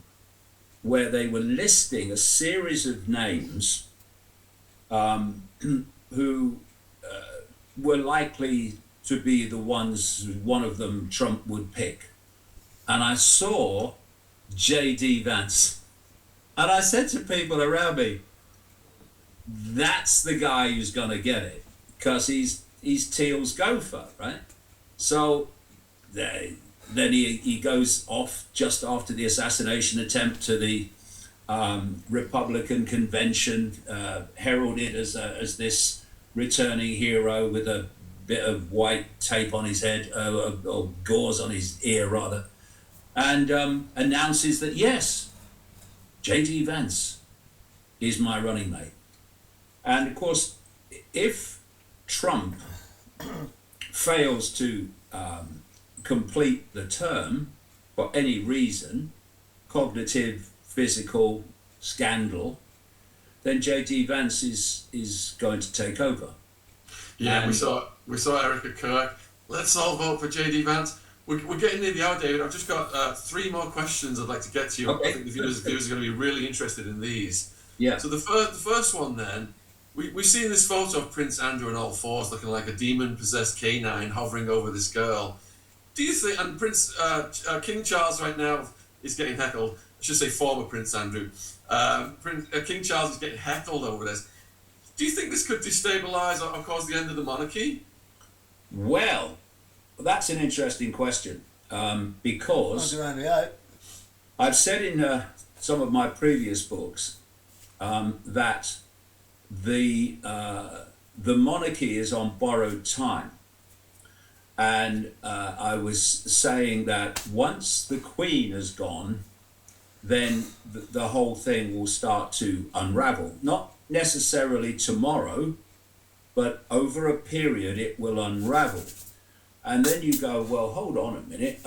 where they were listing a series of names who were likely to be the ones, one of them Trump would pick. And I saw J.D. Vance. And I said to people around me, that's the guy who's going to get it, because he's Thiel's gopher, right? So then he goes off just after the assassination attempt to the Republican convention, heralded as this returning hero with a bit of white tape on his head, or gauze on his ear rather, and announces that yes, J.D. Vance is my running mate. And of course, if Trump fails to complete the term for any reason, cognitive, physical, scandal, then J.D. Vance is going to take over. Yeah, and we saw Erica Kirk. Let's all vote for J.D. Vance. We're getting near the hour, David. I've just got 3 more questions I'd like to get to you. Okay. I think the viewers are going to be really interested in these. Yeah. So the first one then, we see this photo of Prince Andrew on all fours, looking like a demon-possessed canine hovering over this girl. Do you think, and King Charles right now is getting heckled, I should say former Prince Andrew, King Charles is getting heckled over this. Do you think this could destabilise or cause the end of the monarchy? Well, that's an interesting question, because I've said in some of my previous books that the monarchy is on borrowed time. And I was saying that once the Queen has gone, then the whole thing will start to unravel. Not necessarily tomorrow, but over a period it will unravel. And then you go, well, hold on a minute,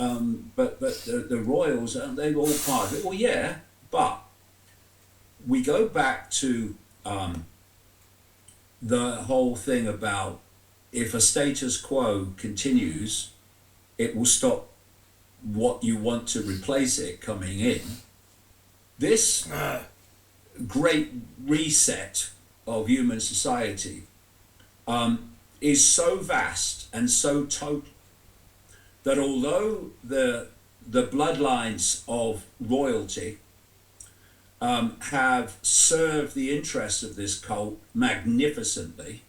but the royals, aren't they all part of it? Well, yeah, but we go back to the whole thing about if a status quo continues, it will stop what you want to replace it coming in. This great reset of human society is so vast and so total that although the bloodlines of royalty have served the interests of this cult magnificently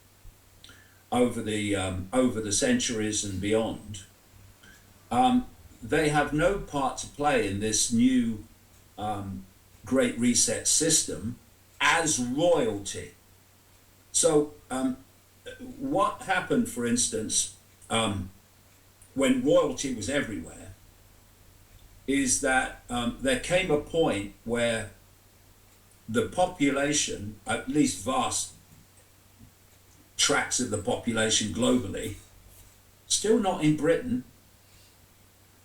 over the centuries and beyond, they have no part to play in this new Great Reset system as royalty. So what happened, for instance, when royalty was everywhere, is that there came a point where the population, at least vast tracts of the population globally, still not in Britain,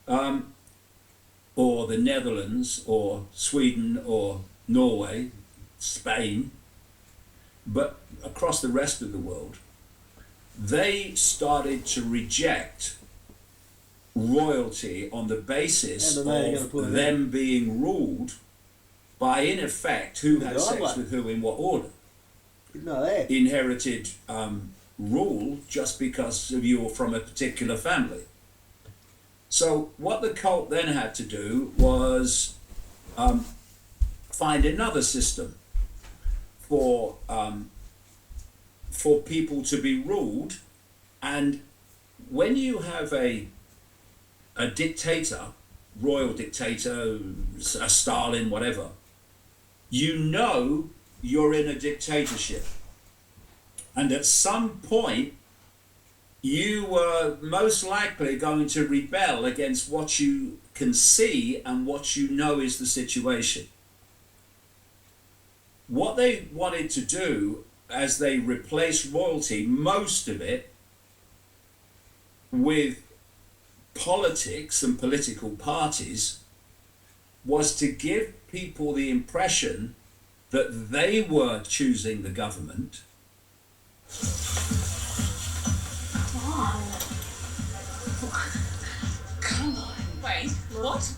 or the Netherlands, or Sweden, or Norway, Spain, but across the rest of the world, they started to reject royalty on the basis of them being ruled by, in effect, who had sex with who in what order. Inherited rule just because of you're from a particular family. So what the cult then had to do was find another system for people to be ruled. And when you have a dictator, royal dictator, a Stalin, whatever, you know you're in a dictatorship. And at some point, you were most likely going to rebel against what you can see and what you know is the situation. What they wanted to do as they replaced royalty, most of it, with politics and political parties, was to give people the impression that they were choosing the government. Come on. Wait, what?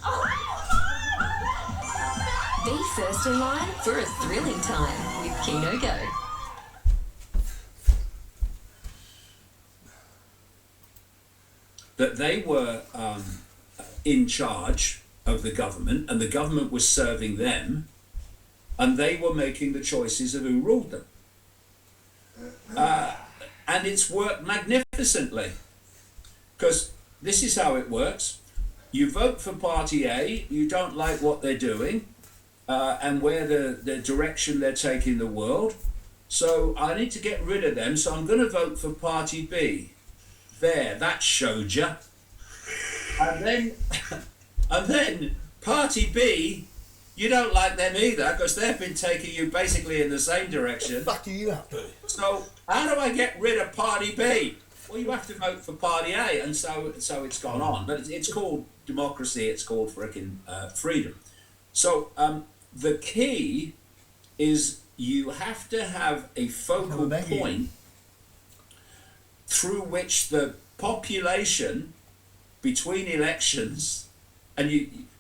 Be first in line for a thrilling time with Keno Go. That they were in charge of the government, and the government was serving them, and they were making the choices of who ruled them. And it's worked magnificently, because this is how it works. You vote for Party A, you don't like what they're doing, and where the direction they're taking the world. So I need to get rid of them, so I'm going to vote for Party B. There, that showed you. And then Party B, you don't like them either, because they've been taking you basically in the same direction. What the fuck are you up to? So how do I get rid of Party B? Well, you have to vote for Party A, and so it's gone on. But it's called democracy. It's called frickin' freedom. So the key is you have to have a focal point through which the population, between elections, and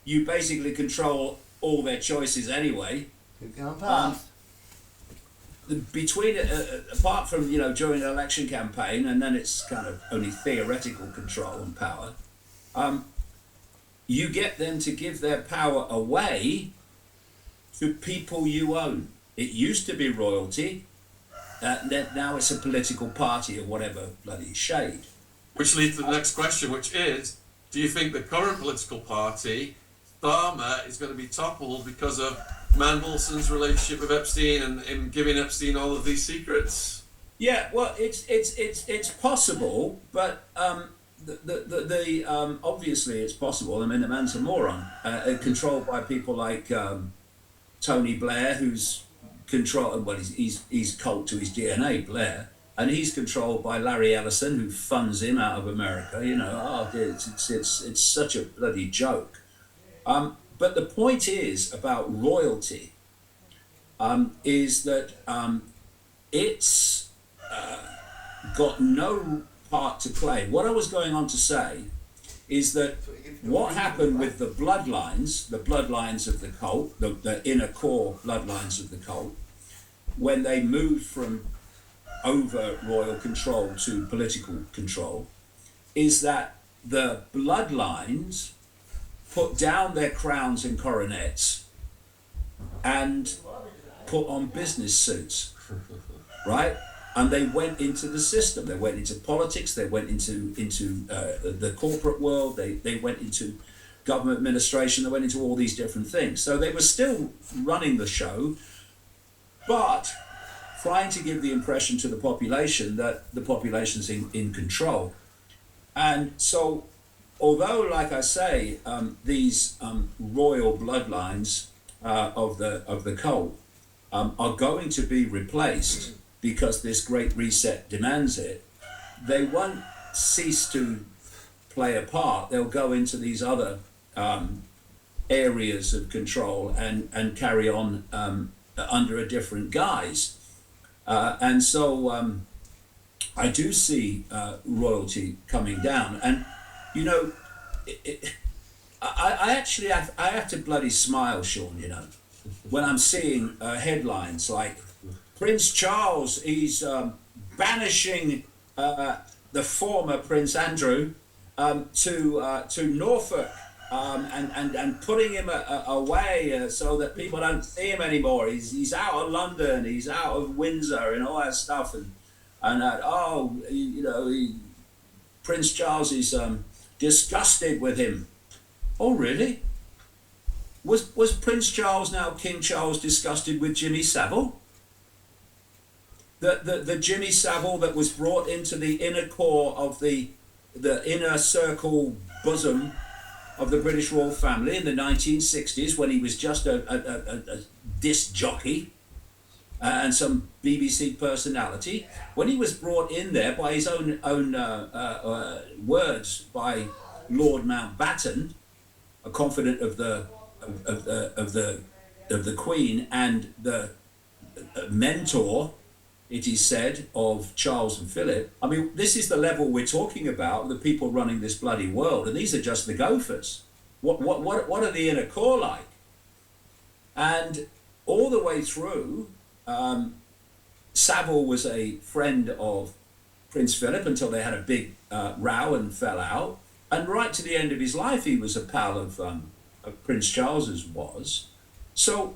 you basically control all their choices anyway. Keep going past. Between apart from during an election campaign, and then it's kind of only theoretical control and power, you get them to give their power away to people you own. It used to be royalty, now it's a political party of whatever bloody shade. Which leads to the next question, which is, do you think the current political party, Starmer, is going to be toppled because of Mandelson's relationship with Epstein and giving Epstein all of these secrets? Yeah, well, it's possible, but obviously it's possible. I mean, the man's a moron, controlled by people like Tony Blair, who's controlled. Well, he's cult to his DNA, Blair, and he's controlled by Larry Ellison, who funds him out of America. It's such a bloody joke. But the point is about royalty is that it's got no part to play. What I was going on to say is that what happened with the bloodlines of the cult, the inner core bloodlines of the cult, when they moved from over royal control to political control, is that the bloodlines put down their crowns and coronets and put on business suits, right? And they went into the system. They went into politics. They went into the corporate world. They went into government administration. They went into all these different things. So they were still running the show, but trying to give the impression to the population that the population's in control. And so, although, like I say, these royal bloodlines of the cult are going to be replaced because this Great Reset demands it, they won't cease to play a part. They'll go into these other areas of control and carry on under a different guise. And so I do see royalty coming down. And I actually have to bloody smile, Sean, when I'm seeing headlines like Prince Charles, he's banishing the former Prince Andrew to Norfolk and putting him away so that people don't see him anymore. He's out of London, he's out of Windsor and all that stuff. Prince Charles is disgusted with him. Oh, really? Was Prince Charles, now King Charles, disgusted with Jimmy Savile? the Jimmy Savile that was brought into the inner core of the inner circle bosom of the British royal family in the 1960s, when he was just a disc jockey and some BBC personality, when he was brought in there by his own words by Lord Mountbatten, a confidant of the Queen and the mentor, it is said, of Charles and Philip. I mean, this is the level we're talking about, the people running this bloody world, and these are just the gophers. What are the inner core like? And all the way through, Savile was a friend of Prince Philip until they had a big row and fell out. And right to the end of his life, he was a pal of Prince Charles's was. So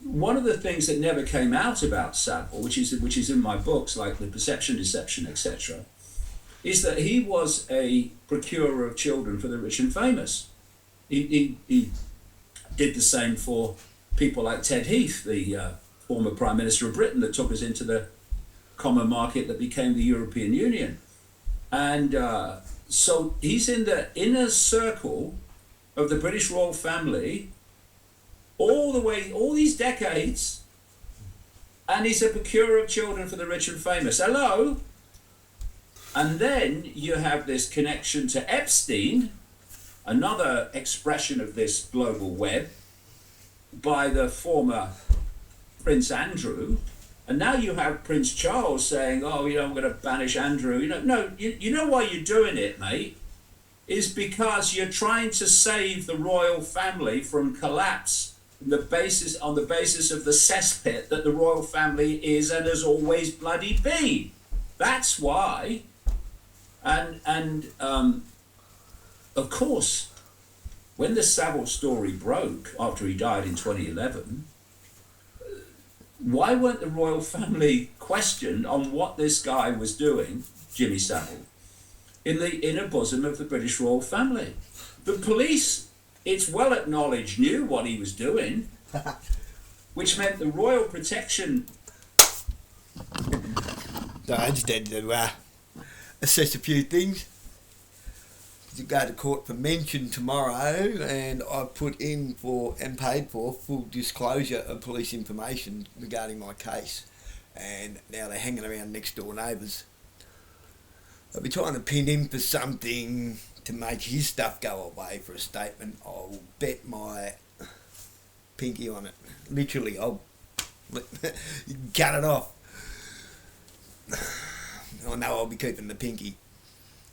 one of the things that never came out about Savile, which is in my books, like The Perception, Deception, etc., is that he was a procurer of children for the rich and famous. He did the same for people like Ted Heath, the former Prime Minister of Britain, that took us into the common market that became the European Union. And so he's in the inner circle of the British royal family all the way, all these decades, and he's a procurer of children for the rich and famous. Hello? And then you have this connection to Epstein, another expression of this global web, by the former Prince Andrew. And now you have Prince Charles saying, oh, I'm going to banish Andrew. No, you know why you're doing it, mate? Is because you're trying to save the royal family from collapse on the basis of the cesspit that the royal family is and has always bloody been. That's why. And of course, when the Savile story broke after he died in 2011, why weren't the royal family questioned on what this guy was doing, Jimmy Savile, in the inner bosom of the British royal family? The police, it's well acknowledged, knew what he was doing, which meant the royal protection. So I just had to assess a few things. To go to court for mention tomorrow, and I put in for and paid for full disclosure of police information regarding my case, and now they're hanging around next door neighbours. I'll be trying to pin him for something to make his stuff go away for a statement. I'll bet my pinky on it. Literally, I'll cut it off. I know I'll be keeping the pinky.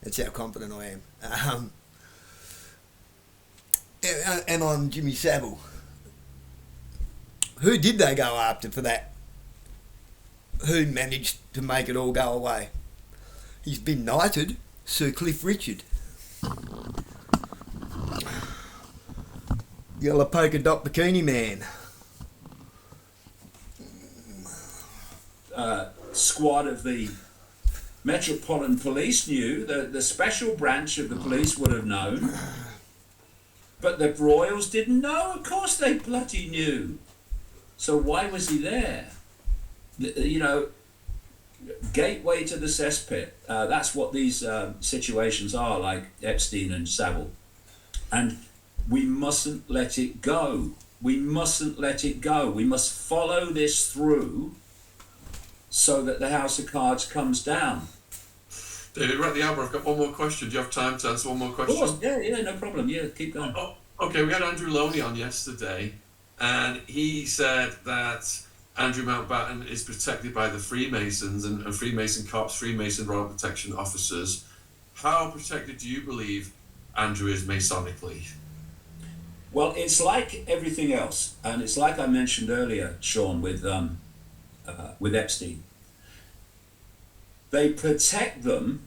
That's how confident I am. And on Jimmy Savile, who did they go after for that? Who managed to make it all go away? He's been knighted, Sir Cliff Richard. Yellow polka dot bikini man. Squad of the Metropolitan Police knew, the special branch of the police would have known, but the royals didn't know. Of course they bloody knew. So why was he there? Gateway to the cesspit. That's what these situations are, like Epstein and Savile. And we mustn't let it go. We mustn't let it go. We must follow this through so that the House of Cards comes down. David, we're at the hour. I've got one more question. Do you have time to answer one more question? Of course, yeah, no problem. Yeah, keep going. Okay, we had Andrew Loney on yesterday, and he said that Andrew Mountbatten is protected by the Freemasons and Freemason cops, Freemason Royal Protection Officers. How protected do you believe Andrew is Masonically? Well, it's like everything else, and it's like I mentioned earlier, Shaun, with Epstein. They protect them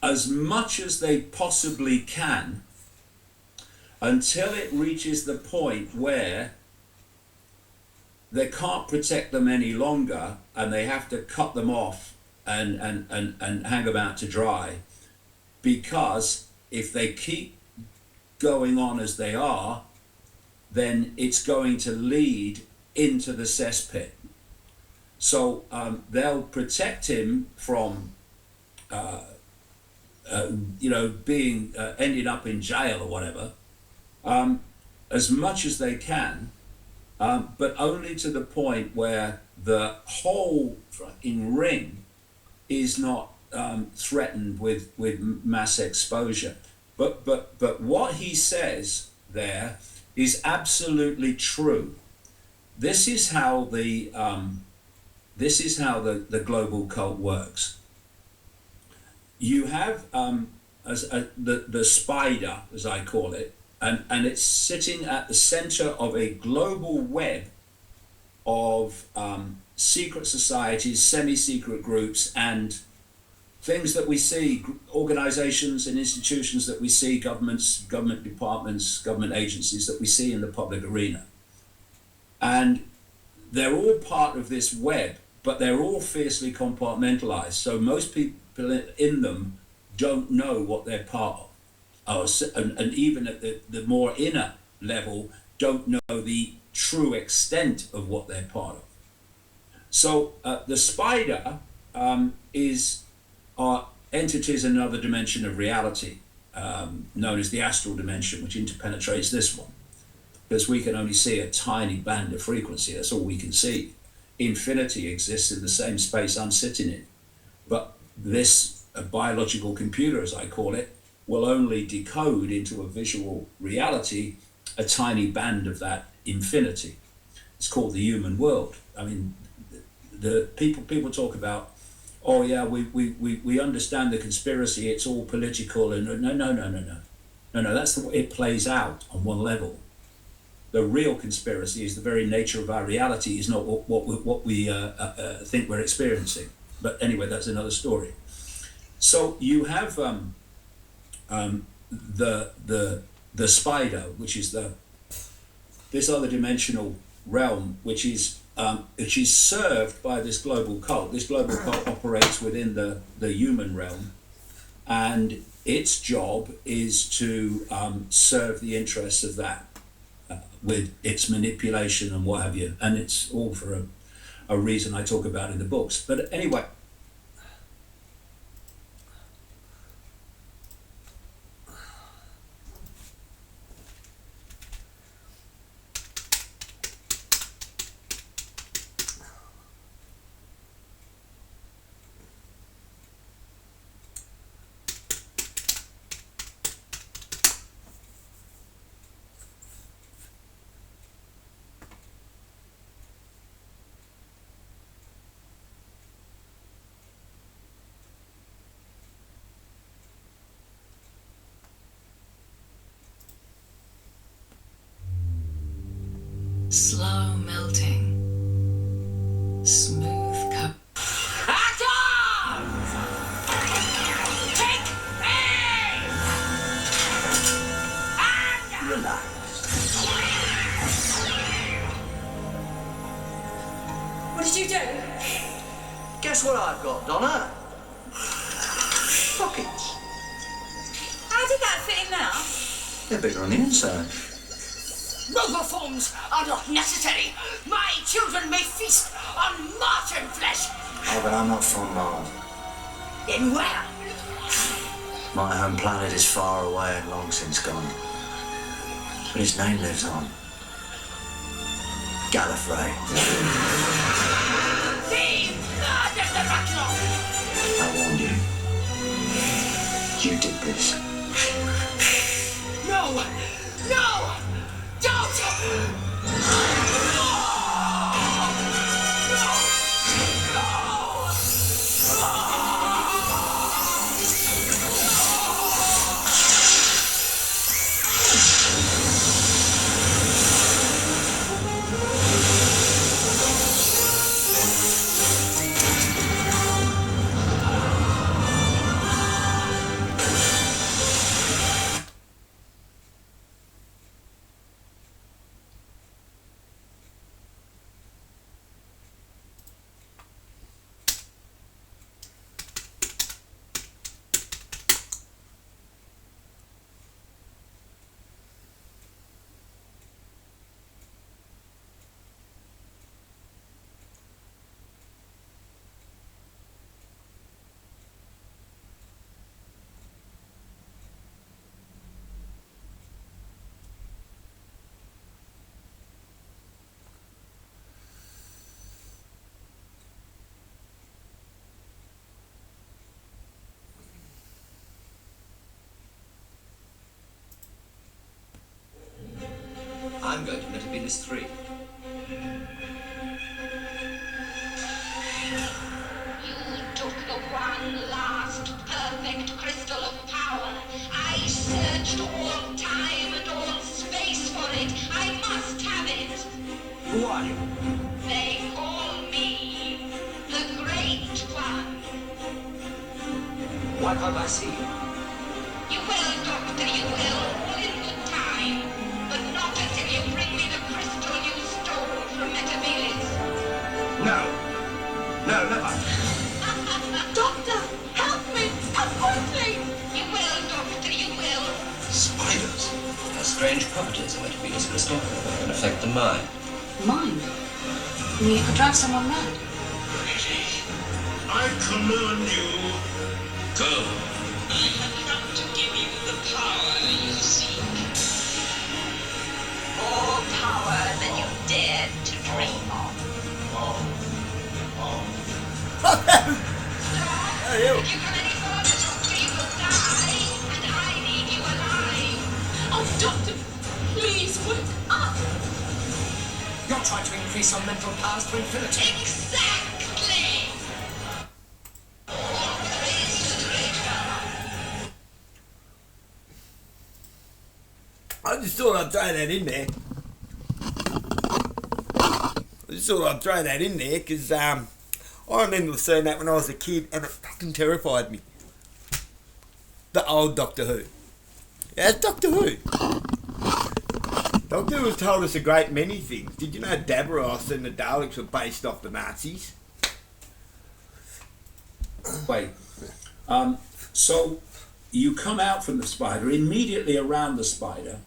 as much as they possibly can until it reaches the point where they can't protect them any longer and they have to cut them off and hang them out to dry, because if they keep going on as they are, then it's going to lead into the cesspit. So they'll protect him from, being ending up in jail or whatever, as much as they can, but only to the point where the whole fucking ring is not threatened with mass exposure. But what he says there is absolutely true. This is how the global cult works. You have the spider, as I call it, and it's sitting at the center of a global web of secret societies, semi-secret groups, and things that we see, organizations and institutions that we see, governments, government departments, government agencies that we see in the public arena. And they're all part of this web, but they're all fiercely compartmentalized. So most people in them don't know what they're part of. And even at the more inner level, don't know the true extent of what they're part of. So the spider are entities in another dimension of reality, known as the astral dimension, which interpenetrates this one, because we can only see a tiny band of frequency. That's all we can see. Infinity exists in the same space I'm sitting in, but this biological computer, as I call it, will only decode into a visual reality a tiny band of that infinity. It's called the human world. I mean, the people talk about, oh yeah, we understand the conspiracy, it's all political, and no, that's the way it plays out on one level. The real conspiracy is the very nature of our reality is not what we think we're experiencing. But anyway, that's another story. So you have the spider, which is this other dimensional realm, which is served by this global cult. This global cult operates within the human realm, and its job is to serve the interests of that with its manipulation and what have you. And it's all for a reason I talk about in the books. But anyway. Slow melting. Smooth cut. Action! Take aim! And relax. What did you do? Guess what I've got, Donna? Pockets. how did that fit in there? They're bigger on the inside. Rover forms are not necessary. My children may feast on marten flesh. Oh, but I'm not from Mars. Then where? My home planet is far away and long since gone. But its name lives on. Gallifrey. The blood of the Bachelor. I warned you. You did this. No! No! Don't! is 3. You took the one last perfect crystal of power. I searched all time and all space for it. I must have it. Who are you? They call me the Great One. Why can't I see you? You will, Doctor, you will, all in good time. But not until you bring me the crystal you stole from Metabelis. No. No, never. Doctor, help me! Come quickly! You will, Doctor, you will. Spiders. How strange properties of Metabelis crystal can affect the mind. Mind? You mean you could drive someone mad? I command you, go. I have come to give you the power you seek. More power than you dared to dream of. Oh, you. If you come any further, Doctor, you will die, and I need you alive. Oh, Doctor, please wake up! You're trying to increase your mental powers to infinity. Exactly! I just thought I'd throw that in there. Because I remember seeing that when I was a kid and it fucking terrified me. The old Doctor Who. Yeah, it's Doctor Who. Doctor Who has told us a great many things. Did you know Davros and the Daleks were based off the Nazis? Wait. So you come out from the spider. Immediately around the spider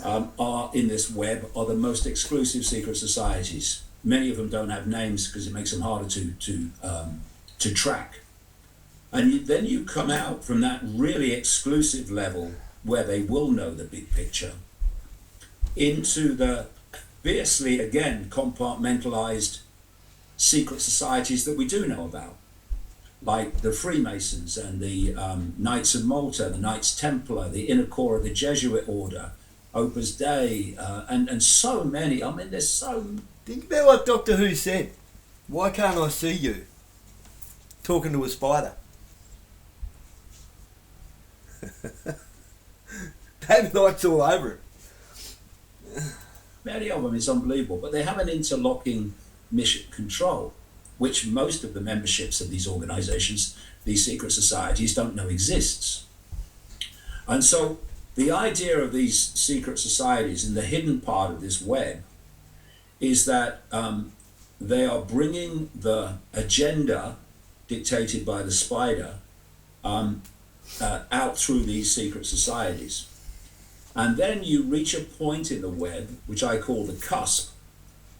are in this web are the most exclusive secret societies. Many of them don't have names because it makes them harder to track. And then you come out from that really exclusive level where they will know the big picture into the fiercely, again, compartmentalized secret societies that we do know about, like the Freemasons and the Knights of Malta, the Knights Templar, the Inner Corps of the Jesuit Order, Opus Dei, and so many. I mean, there's so... Think about what Doctor Who said. Why can't I see you? Talking to a spider. David Icke's all over it. Many of them is unbelievable, but they have an interlocking mission control, which most of the memberships of these organizations, these secret societies, don't know exists. And so the idea of these secret societies in the hidden part of this web is that they are bringing the agenda dictated by the spider out through these secret societies. And then you reach a point in the web, which I call the cusp,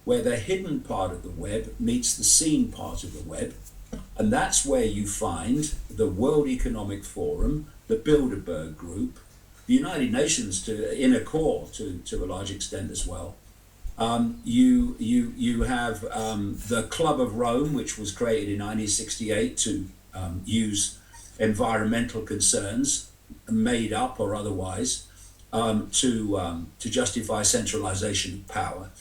where the hidden part of the web meets the seen part of the web. And that's where you find the World Economic Forum, the Bilderberg Group, the United Nations to Inner Core to a large extent as well. You have the Club of Rome, which was created in 1968 to use environmental concerns, made up or otherwise, to justify centralization of power.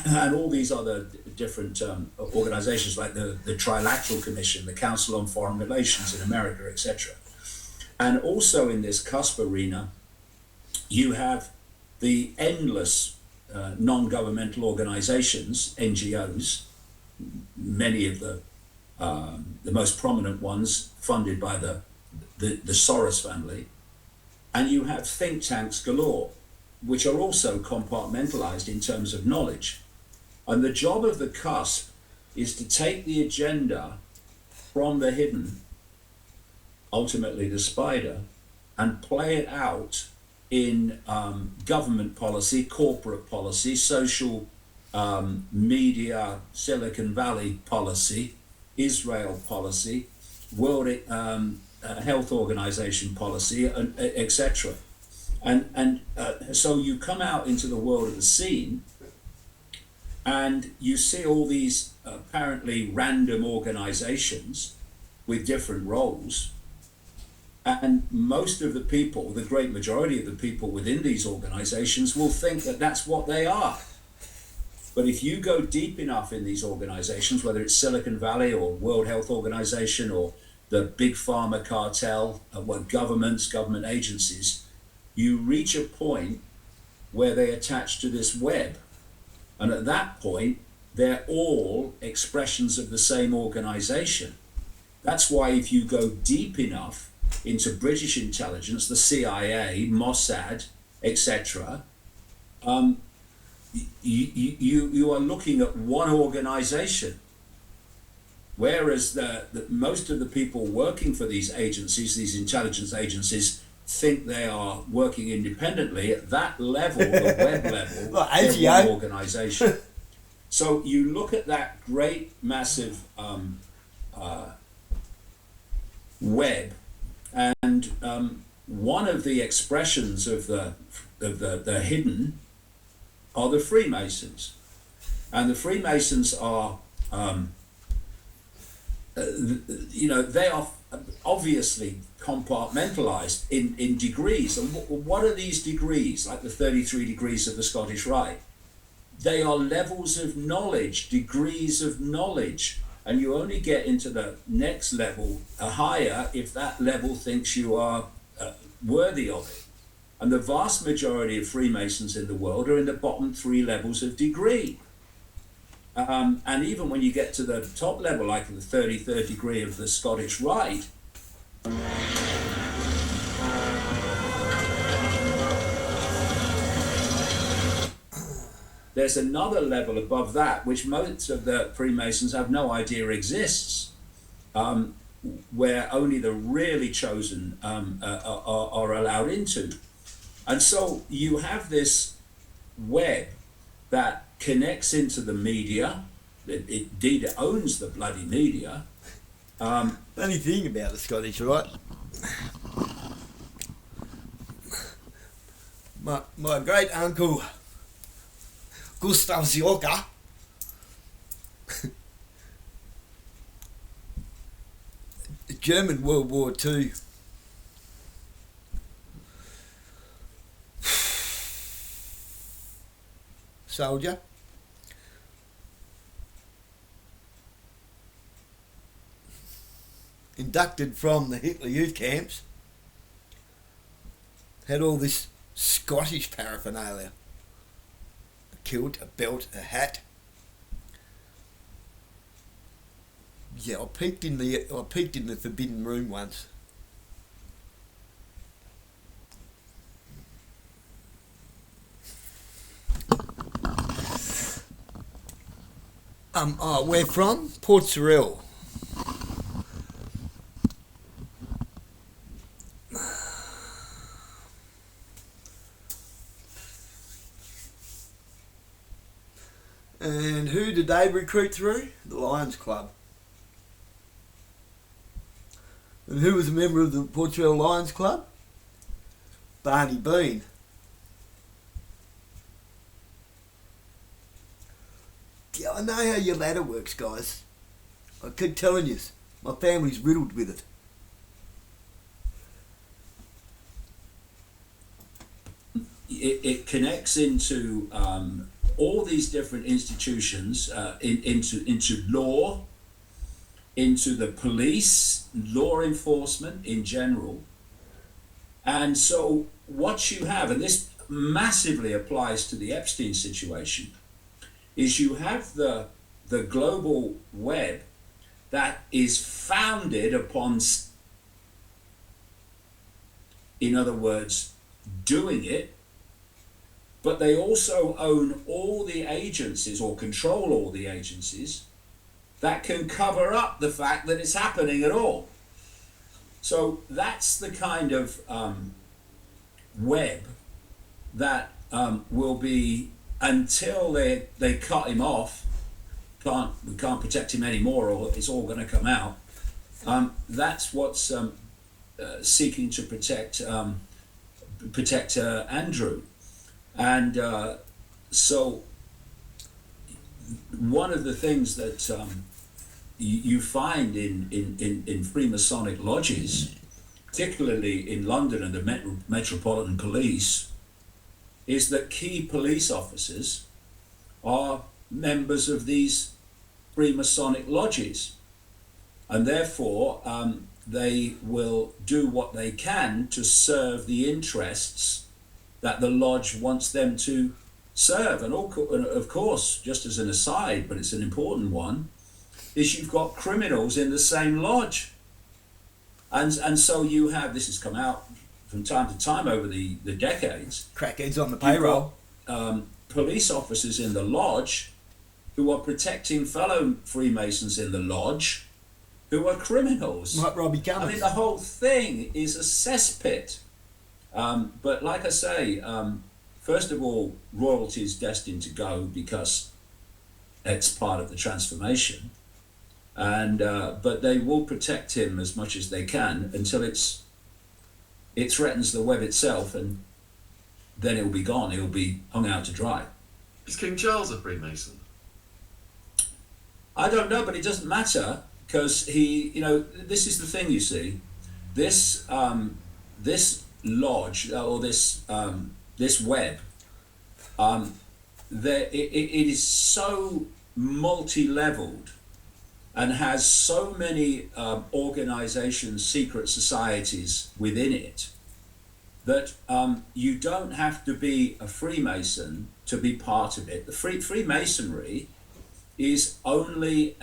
And all these other different organizations like the Trilateral Commission, the Council on Foreign Relations in America, etc. And also in this cusp arena, you have the endless non-governmental organizations, NGOs, many of the most prominent ones funded by the Soros family, and you have think tanks galore, which are also compartmentalized in terms of knowledge. And the job of the cusp is to take the agenda from the hidden, ultimately the spider, and play it out in government policy, corporate policy, social media, Silicon Valley policy, Israel policy, World Health Organization policy, etc. And so you come out into the world of the scene and you see all these apparently random organizations with different roles. And most of the people, the great majority of the people within these organizations will think that that's what they are. But if you go deep enough in these organizations, whether it's Silicon Valley or World Health Organization or the big pharma cartel, government agencies, you reach a point where they attach to this web. And at that point, they're all expressions of the same organization. That's why if you go deep enough into British intelligence, the CIA, Mossad, etc., you are looking at one organization. Whereas most of the people working for these agencies, these intelligence agencies, think they are working independently. At that level, the web level, they're one organization. So you look at that great, massive web, and one of the expressions of the hidden are the Freemasons, and the Freemasons are, they are obviously compartmentalized in degrees. And what are these degrees? Like the 33 degrees of the Scottish Rite. They are levels of knowledge, degrees of knowledge, and you only get into the next level, higher, if that level thinks you are worthy of it. And the vast majority of Freemasons in the world are in the bottom 3 levels of degree. And even when you get to the top level, like the 33rd degree of the Scottish Rite, there's another level above that, which most of the Freemasons have no idea exists, where only the really chosen are allowed into. And so you have this web that connects into the media. Indeed, it owns the bloody media. Funny thing about the Scottish Rite, my great uncle Gustav Zioka German World War II soldier, inducted from the Hitler youth camps, had all this Scottish paraphernalia, a kilt, a belt, a hat. Yeah, I peeked in the forbidden room once. Where from? Port Sorell. And who did they recruit through? The Lions Club. And who was a member of the Port Sorell Lions Club? Barney Bean. Yeah, I know how your ladder works, guys. I keep telling you, my family's riddled with it. It connects into all these different institutions, into law, into the police, law enforcement in general. And so what you have, and this massively applies to the Epstein situation, is you have the global web that is founded upon, in other words, doing it, but they also own all the agencies or control all the agencies that can cover up the fact that it's happening at all. So that's the kind of web that will be, until they cut him off, we can't protect him anymore, or it's all going to come out. That's what's seeking to protect Andrew. And so one of the things that you find in Freemasonic lodges, particularly in London and the Metropolitan Police, is that key police officers are members of these Freemasonic lodges, and therefore they will do what they can to serve the interests that the lodge wants them to serve. And of course, just as an aside, but it's an important one, is you've got criminals in the same lodge. And so you have, this has come out from time to time over the decades. Crackheads on the payroll. Police officers in the lodge who are protecting fellow Freemasons in the lodge who are criminals. Like Robbie Cummins. I mean, the whole thing is a cesspit. But like I say, first of all, royalty is destined to go because it's part of the transformation. And but they will protect him as much as they can until it threatens the web itself, and then it'll be gone. It'll be hung out to dry. Is King Charles a Freemason? I don't know, but it doesn't matter because he, this is the thing. You see, this lodge or this web, it is so multi-leveled and has so many organizations, secret societies within it, that you don't have to be a Freemason to be part of it. The Freemasonry is only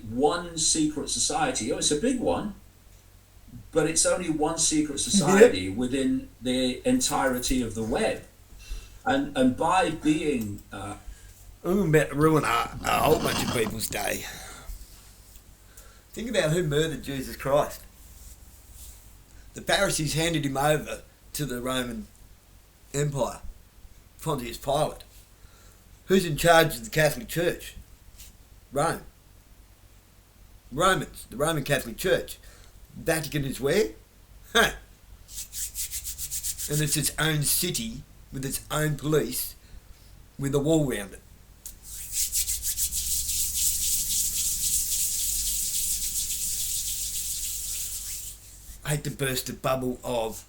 one secret society. Oh, it's a big one, but it's only one secret society within the entirety of the web. And by being... I'm about to ruin a whole bunch of people's day. Think about who murdered Jesus Christ. The Pharisees handed him over to the Roman Empire, Pontius Pilate. Who's in charge of the Catholic Church? Rome. Romans, the Roman Catholic Church. Vatican is where? Huh. And it's its own city with its own police with a wall round it. I hate to burst the bubble of...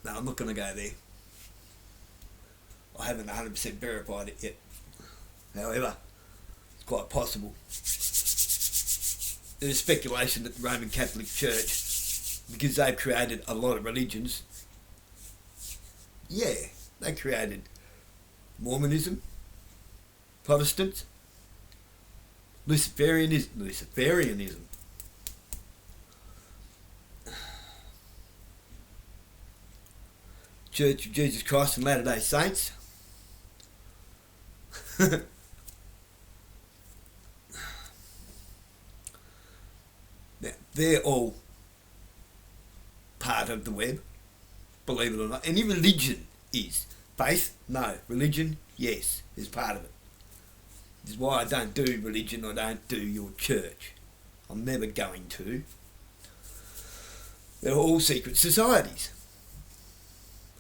No, I'm not going to go there. I haven't 100% verified it yet. However, it's quite possible. There's speculation that the Roman Catholic Church, because they've created a lot of religions, they created Mormonism, Protestants, Luciferianism. Church of Jesus Christ and Latter-day Saints. Now, they're all part of the web, believe it or not. Any religion is. Faith? No. Religion? Yes, is part of it. This is why I don't do religion, I don't do your church. I'm never going to. They're all secret societies.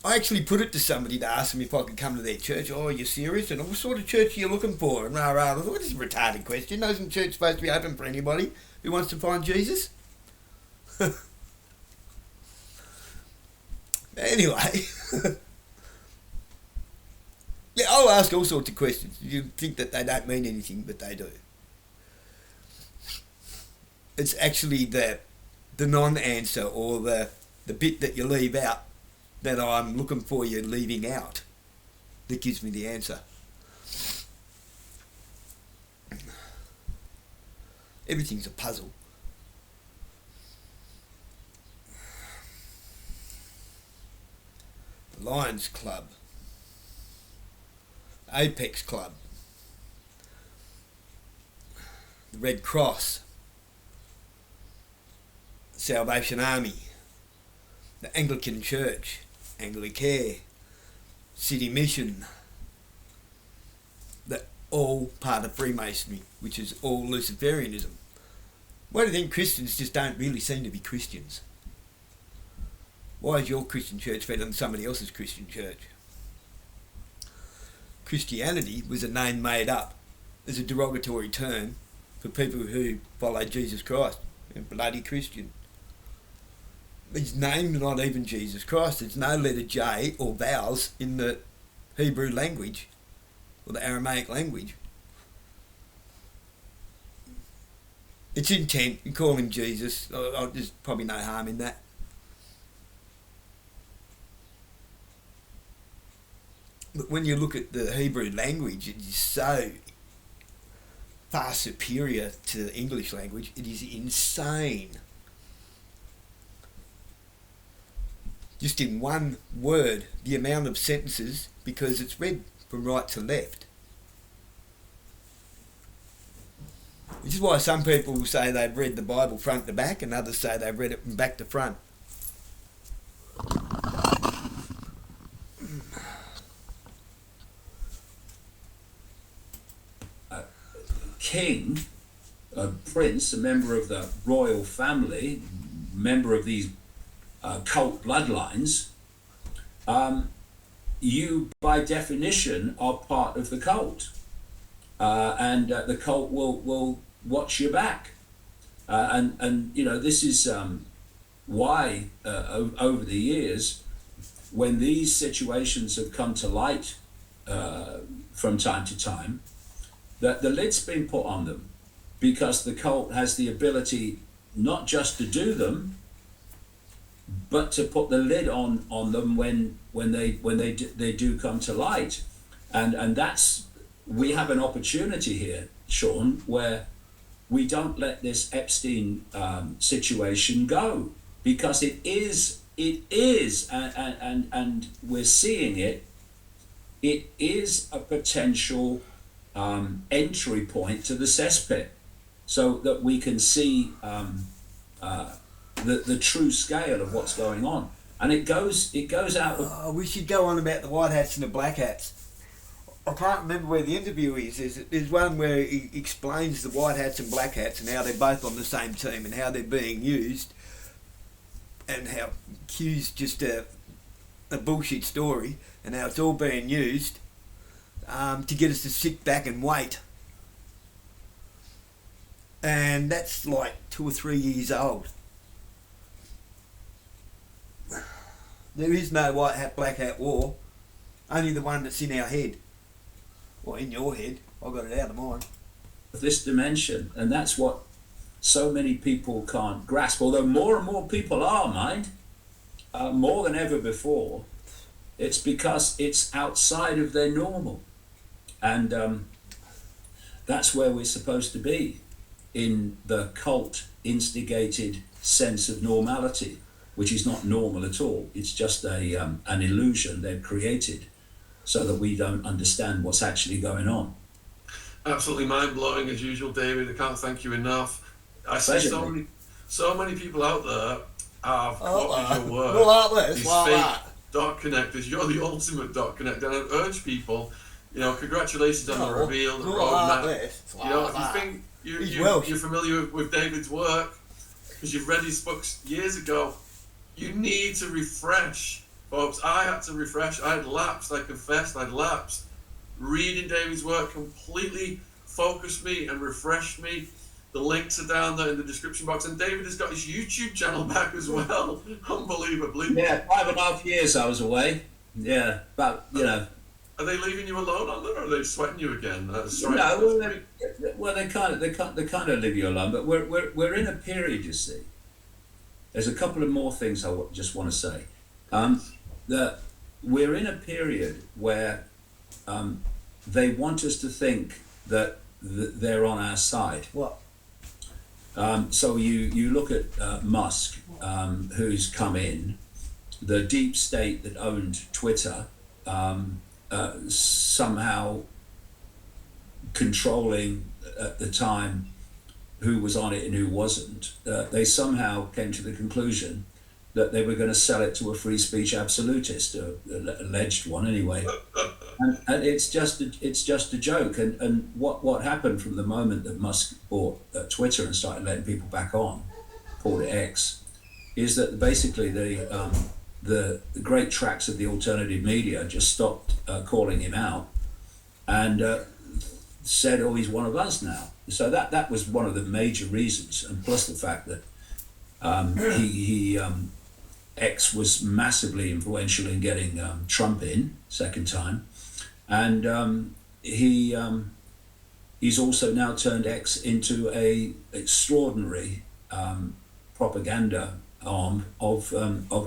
I actually put it to somebody to ask them if I could come to their church. Oh, are you serious? And what sort of church are you looking for? And rah rah. I thought, this is a retarded question. Isn't church supposed to be open for anybody who wants to find Jesus? Anyway. Yeah, I'll ask all sorts of questions. You think that they don't mean anything, but they do. It's actually the non-answer or the bit that you leave out that I'm looking for you leaving out that gives me the answer. Everything's a puzzle. The Lions Club. Apex Club, the Red Cross, Salvation Army, the Anglican Church, Anglicare, City Mission. They're all part of Freemasonry, which is all Luciferianism. Why do you think Christians just don't really seem to be Christians? Why is your Christian church better than somebody else's Christian church? Christianity was a name made up as a derogatory term for people who follow Jesus Christ. A bloody Christian. His name's not even Jesus Christ. There's no letter J or vowels in the Hebrew language or the Aramaic language. It's intent. You call him Jesus. There's probably no harm in that. But when you look at the Hebrew language, it is so far superior to the English language. It is insane. Just in one word, the amount of sentences, because it's read from right to left. Which is why some people say they've read the Bible front to back and others say they've read it from back to front. King, a prince, a member of the royal family, member of these cult bloodlines, you by definition are part of the cult, and the cult will watch your back, and you know, this is why over the years, when these situations have come to light from time to time, that the lid's been put on them, because the cult has the ability not just to do them, but to put the lid on them when they do come to light, and that's, we have an opportunity here, Shaun, where we don't let this Epstein situation go, because it is and we're seeing it. It is a potential entry point to the cesspit, so that we can see the true scale of what's going on. And it goes out. We should go on about the white hats and the black hats. I can't remember where the interview is. There's one where he explains the white hats and black hats and how they're both on the same team and how they're being used, and how Q's just a bullshit story, and how it's all being used to get us to sit back and wait. And that's like 2 or 3 years old. There is no white hat, black hat war. Only the one that's in our head. Or in your head. I got it out of mine. This dimension, and that's what so many people can't grasp. Although more and more people are, mind, more than ever before. It's because it's outside of their normal. And that's where we're supposed to be, in the cult instigated sense of normality, which is not normal at all. It's just an illusion they've created so that we don't understand what's actually going on. Absolutely mind-blowing as usual, David. I can't thank you enough. I see so many people out there have copied your work. These fake dot connectors. You're the ultimate dot connector, and I urge people, you know, congratulations on the reveal, the roadmap. You know, if you think you're familiar with David's work because you've read his books years ago, you need to refresh, folks. I had to refresh. I had lapsed. I confessed I'd lapsed. Reading David's work completely focused me and refreshed me. The links are down there in the description box, and David has got his YouTube channel back as well. Unbelievably. Yeah, 5.5 years I was away. Yeah, but you know. Are they leaving you alone on there, or are they sweating you again? No, well, they kind of leave you alone. But we're in a period, you see. There's a couple of more things I just want to say. That we're in a period where they want us to think that they're on our side. What? So you look at Musk, who's come in, the deep state that owned Twitter, somehow controlling at the time who was on it and who wasn't. They somehow came to the conclusion that they were going to sell it to a free speech absolutist, alleged one anyway. And it's just a joke. And what happened from the moment that Musk bought Twitter and started letting people back on, called it X, is that basically the great tracks of the alternative media just stopped calling him out and said, oh, he's one of us now. So that was one of the major reasons, and plus the fact that X was massively influential in getting Trump in second time. and he's also now turned X into a extraordinary propaganda arm of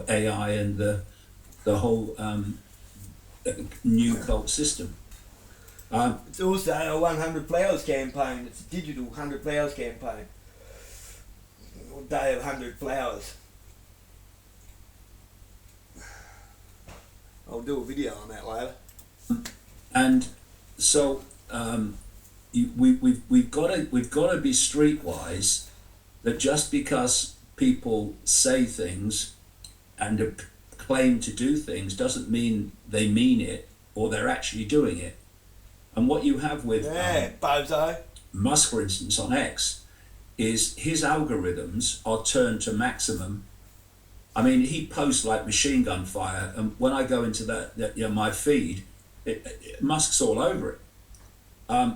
AI and the whole new cult system. It's also a 100 Flowers campaign. It's a digital 100 Flowers campaign. Or Day of 100 Flowers. I'll do a video on that later. And so we've got to be streetwise. That just because people say things and claim to do things doesn't mean they mean it or they're actually doing it. And what you have with bozo. Musk, for instance, on X, is his algorithms are turned to maximum. I mean, he posts like machine gun fire, and when I go into my feed, Musk's all over it.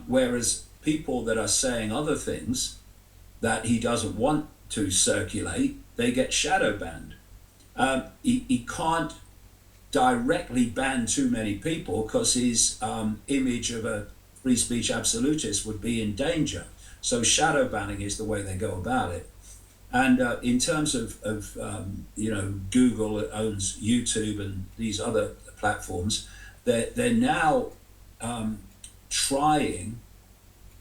Whereas people that are saying other things that he doesn't want to circulate, they get shadow banned. He can't directly ban too many people because his image of a free speech absolutist would be in danger. So shadow banning is the way they go about it. And in terms of Google that owns YouTube and these other platforms, they're now trying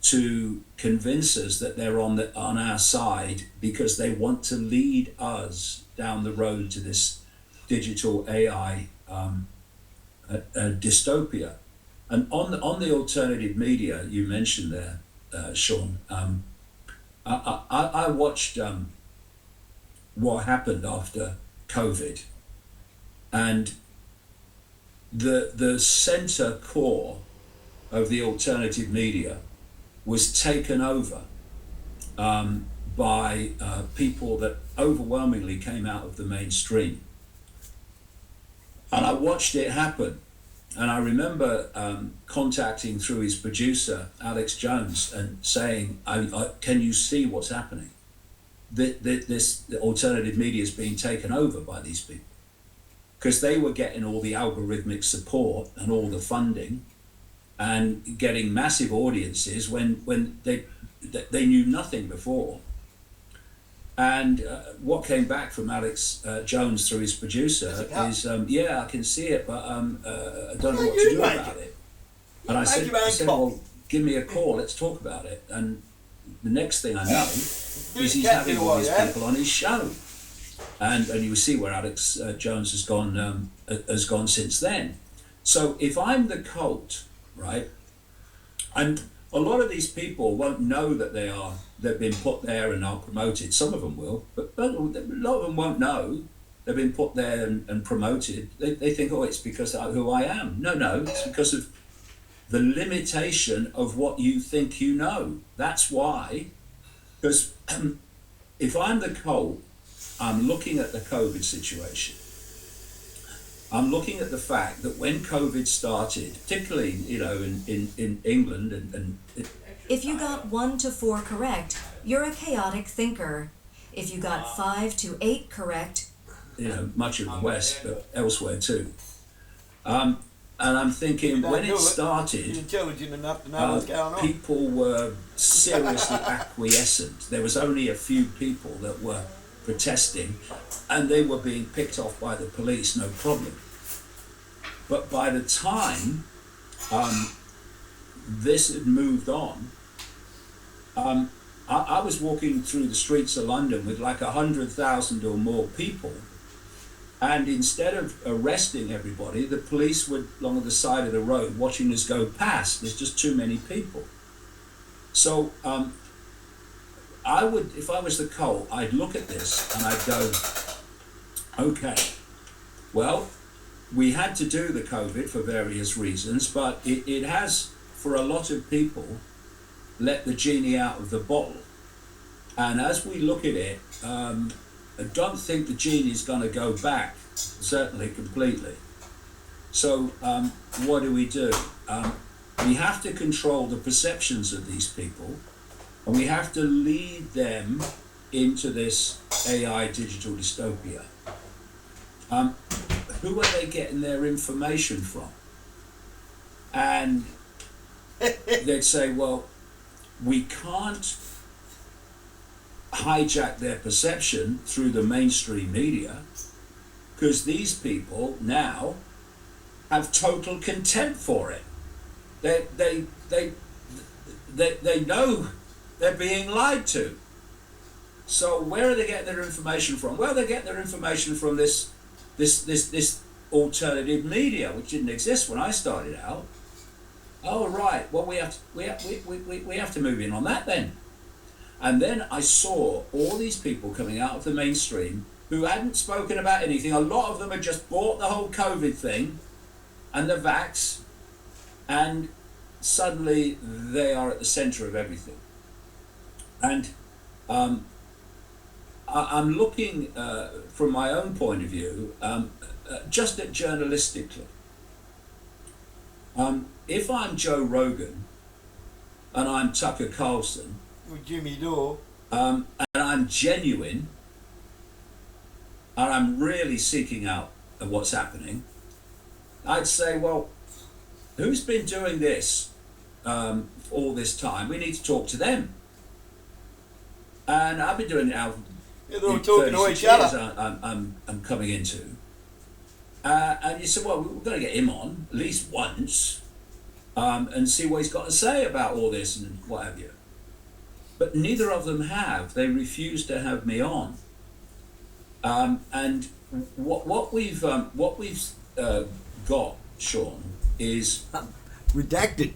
to convince us that they're on our side because they want to lead us down the road to this digital AI dystopia. And on the alternative media you mentioned there, Shaun, I watched what happened after COVID, and the center core of the alternative media was taken over by people that overwhelmingly came out of the mainstream. And I watched it happen. And I remember contacting through his producer, Alex Jones, and saying, can you see what's happening? This alternative media is being taken over by these people. Because they were getting all the algorithmic support and all the funding and getting massive audiences when they knew nothing before. And what came back from Alex Jones through his producer is, I can see it, but I don't know what to do about it. And I said, well, give me a call, let's talk about it. And the next thing I know is he's having all these people on his show. And you will see where Alex Jones has gone since then. So if I'm the cult, right, and a lot of these people won't know that they've been put there and are promoted. Some of them will, but a lot of them won't know they've been put there and promoted. They think, it's because of who I am. No, it's because of the limitation of what you think you know. That's why, because if I'm the cult, I'm looking at the COVID situation. I'm looking at the fact that when COVID started, particularly, in England and if you got 1 to 4 correct, you're a chaotic thinker. If you got 5 to 8 correct, much of the West, but elsewhere too. And I'm thinking when it started, you're intelligent enough to know what's going on. People were seriously acquiescent. There was only a few people that were protesting, and they were being picked off by the police, no problem. But by the time this had moved on, I was walking through the streets of London with like 100,000 or more people, and instead of arresting everybody, the police were along the side of the road watching us go past. There's just too many people. So I would, if I was the cult, I'd look at this and I'd go, okay, well, we had to do the COVID for various reasons, but it has, for a lot of people, let the genie out of the bottle. And as we look at it, I don't think the genie's going to go back, certainly completely. So what do? We have to control the perceptions of these people, and we have to lead them into this AI digital dystopia. Who are they getting their information from? And they'd say, well, we can't hijack their perception through the mainstream media because these people now have total contempt for it. They know they're being lied to. So where are they getting their information from? Well, they get their information from this alternative media, which didn't exist when I started out. Oh right, well we have to move in on that then. And then I saw all these people coming out of the mainstream who hadn't spoken about anything. A lot of them had just bought the whole COVID thing and the vax, and suddenly they are at the centre of everything. And I'm looking from my own point of view, just at journalistically. If I'm Joe Rogan and I'm Tucker Carlson, or Jimmy Dore, and I'm genuine, and I'm really seeking out what's happening, I'd say, well, who's been doing this all this time? We need to talk to them. And I've been doing it now. Yeah, they're all talking to each other. I'm coming into. And you said, well, we're going to get him on at least once and see what he's got to say about all this and what have you. But neither of them have. They refuse to have me on. And what we've got, Shaun, is Redacted.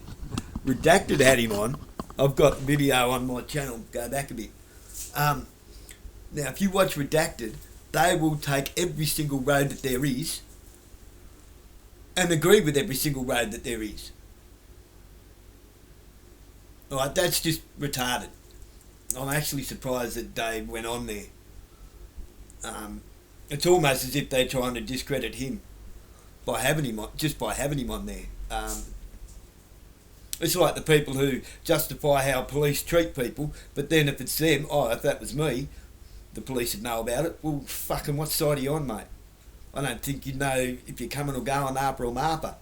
Redacted had him on. I've got video on my channel. Go back a bit. Now, if you watch Redacted, they will take every single road that there is and agree with every single road that there is. Alright, that's just retarded. I'm actually surprised that Dave went on there. It's almost as if they're trying to discredit him by having him on, just by having him on there. It's like the people who justify how police treat people, but then if it's them, if that was me, the police would know about it. Well, fucking what side are you on, mate? I don't think you know if you're coming or going, ARPA or MARPA.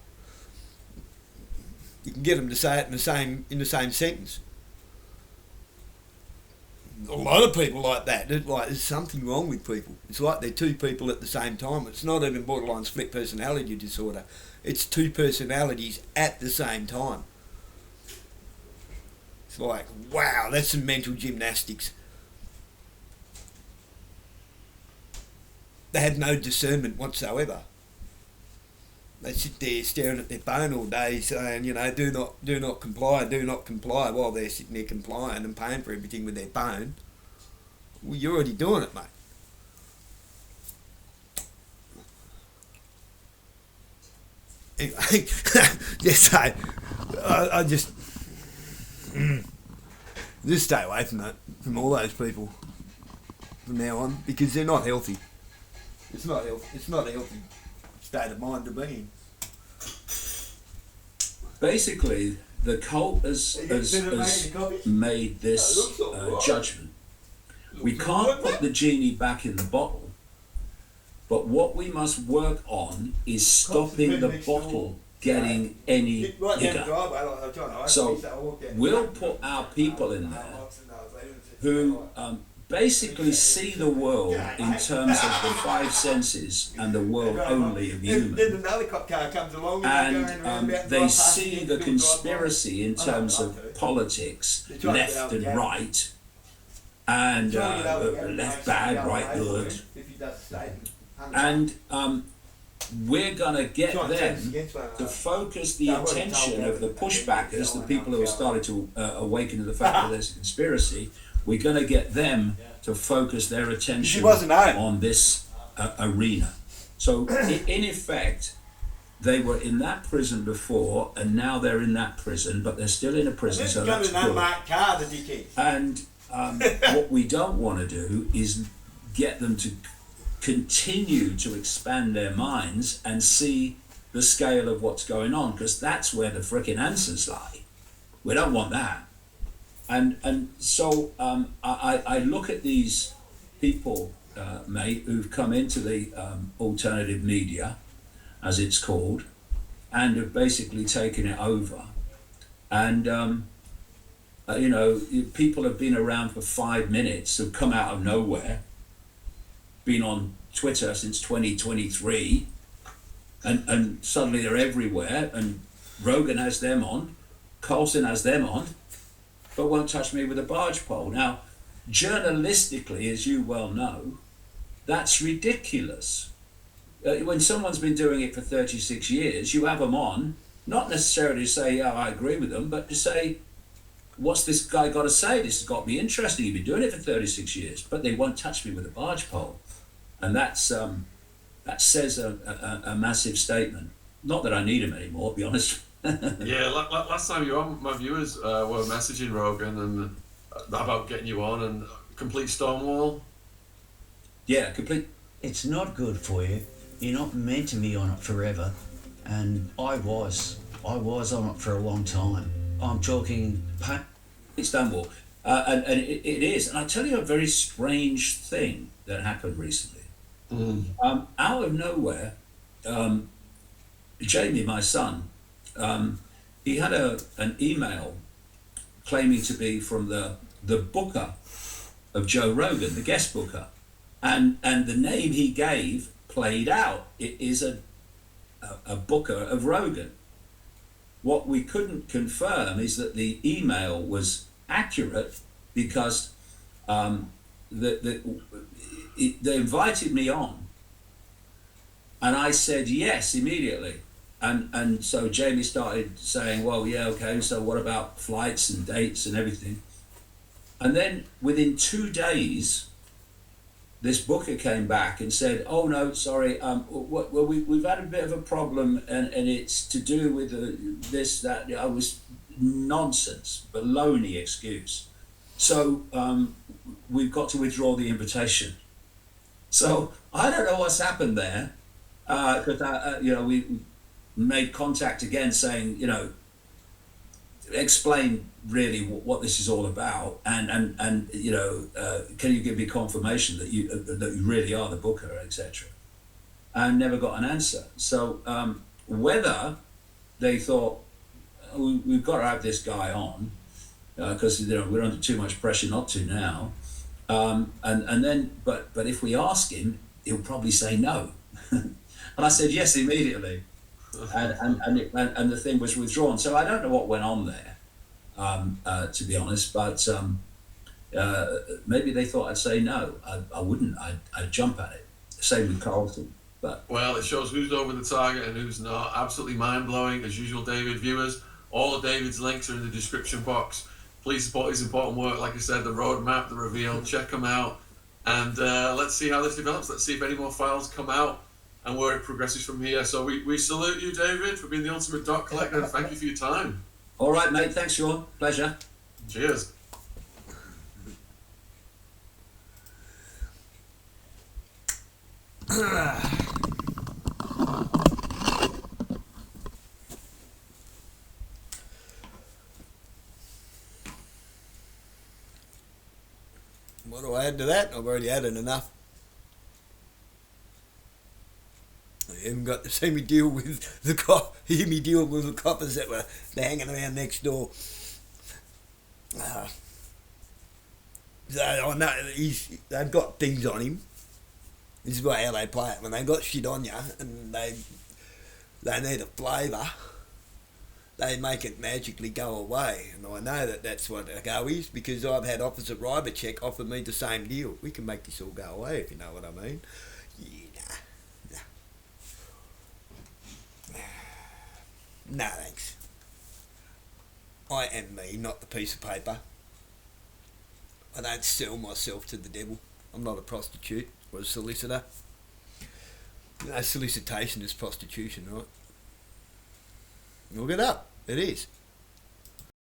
You can get them to say it in the same sentence. A lot of people like that. There's something wrong with people. It's like they're two people at the same time. It's not even borderline split personality disorder. It's two personalities at the same time. It's like, wow, that's some mental gymnastics. They have no discernment whatsoever. They sit there staring at their phone all day saying, do not comply, while they're sitting there complying and paying for everything with their phone. Well, you're already doing it, mate. Anyway, yes, I just stay away from all those people from now on, because they're not healthy. It's not healthy. It's not a healthy state of mind to be in. Basically, the cult has made this judgment. We can't put the genie back in the bottle, but what we must work on is stopping the bottle getting any bigger. So we'll put our people in there who basically see the world in terms of the five senses and the world only of human. And they see the conspiracy in terms of politics, left and right, and left bad, right good. And we're going to get them to focus the attention of the pushbackers, the people who have started to awaken to the fact that there's a conspiracy. We're going to get them to focus their attention on this arena. So, in effect, they were in that prison before, and now they're in that prison, but they're still in a prison, so that's good. And what we don't want to do is get them to continue to expand their minds and see the scale of what's going on, because that's where the frickin' answers lie. We don't want that. And so I look at these people, mate, who've come into the alternative media, as it's called, and have basically taken it over. And people have been around for 5 minutes, have come out of nowhere, been on Twitter since 2023, and suddenly they're everywhere, and Rogan has them on, Carlson has them on, but won't touch me with a barge pole. Now, journalistically, as you well know, that's ridiculous. When someone's been doing it for 36 years, you have them on, not necessarily to say, yeah, I agree with them, but to say, what's this guy got to say? This has got to be interesting. You've been doing it for 36 years, but they won't touch me with a barge pole. And that says a massive statement. Not that I need him anymore, to be honest. Yeah, last time you were on, my viewers were messaging Rogan and about getting you on, and complete stonewall. Yeah, complete. It's not good for you. You're not meant to be on it forever. And I was on it for a long time. I'm talking Stonewall. And it is. And I'll tell you a very strange thing that happened recently. Out of nowhere, Jamie, my son, he had an email claiming to be from the booker of Joe Rogan, the guest booker. And the name he gave played out. It is a booker of Rogan. What we couldn't confirm is that the email was accurate because they invited me on, and I said yes immediately. And so Jamie started saying, well, yeah, okay, so what about flights and dates and everything? And then within 2 days, this booker came back and said, oh, no, sorry, we've had a bit of a problem, and it's to do with this, that. I was nonsense, baloney excuse. So we've got to withdraw the invitation. So I don't know what's happened there, because we made contact again saying, explain really what this is all about, and can you give me confirmation that you really are the booker, etc. And never got an answer. So whether they thought we've got to have this guy on because we're under too much pressure not to now, and then but if we ask him, he'll probably say no. And I said yes immediately. And the thing was withdrawn. So I don't know what went on there, to be honest. But maybe they thought I'd say no. I wouldn't. I'd jump at it. Same with Carlton. But well, it shows who's over the target and who's not. Absolutely mind blowing, as usual. David, viewers, all of David's links are in the description box. Please support his important work. Like I said, the roadmap, the reveal. Check them out, and let's see how this develops. Let's see if any more files come out and where it progresses from here. So we salute you, David, for being the ultimate dot collector, and thank you for your time. All right, mate. Thanks, Sean. Pleasure. Cheers. What do I add to that? I've already added enough. You haven't got to see me deal with hear me deal with the coppers that were hanging around next door. So I know they've got things on him. This is how they play it. When they got shit on you and they need a flavour, they make it magically go away. And I know that that's what a go is, because I've had Officer Rybercheck offer me the same deal. We can make this all go away, if you know what I mean. No, thanks. I am me, not the piece of paper. I don't sell myself to the devil. I'm not a prostitute or a solicitor. Solicitation is prostitution, right? Look it up. It is.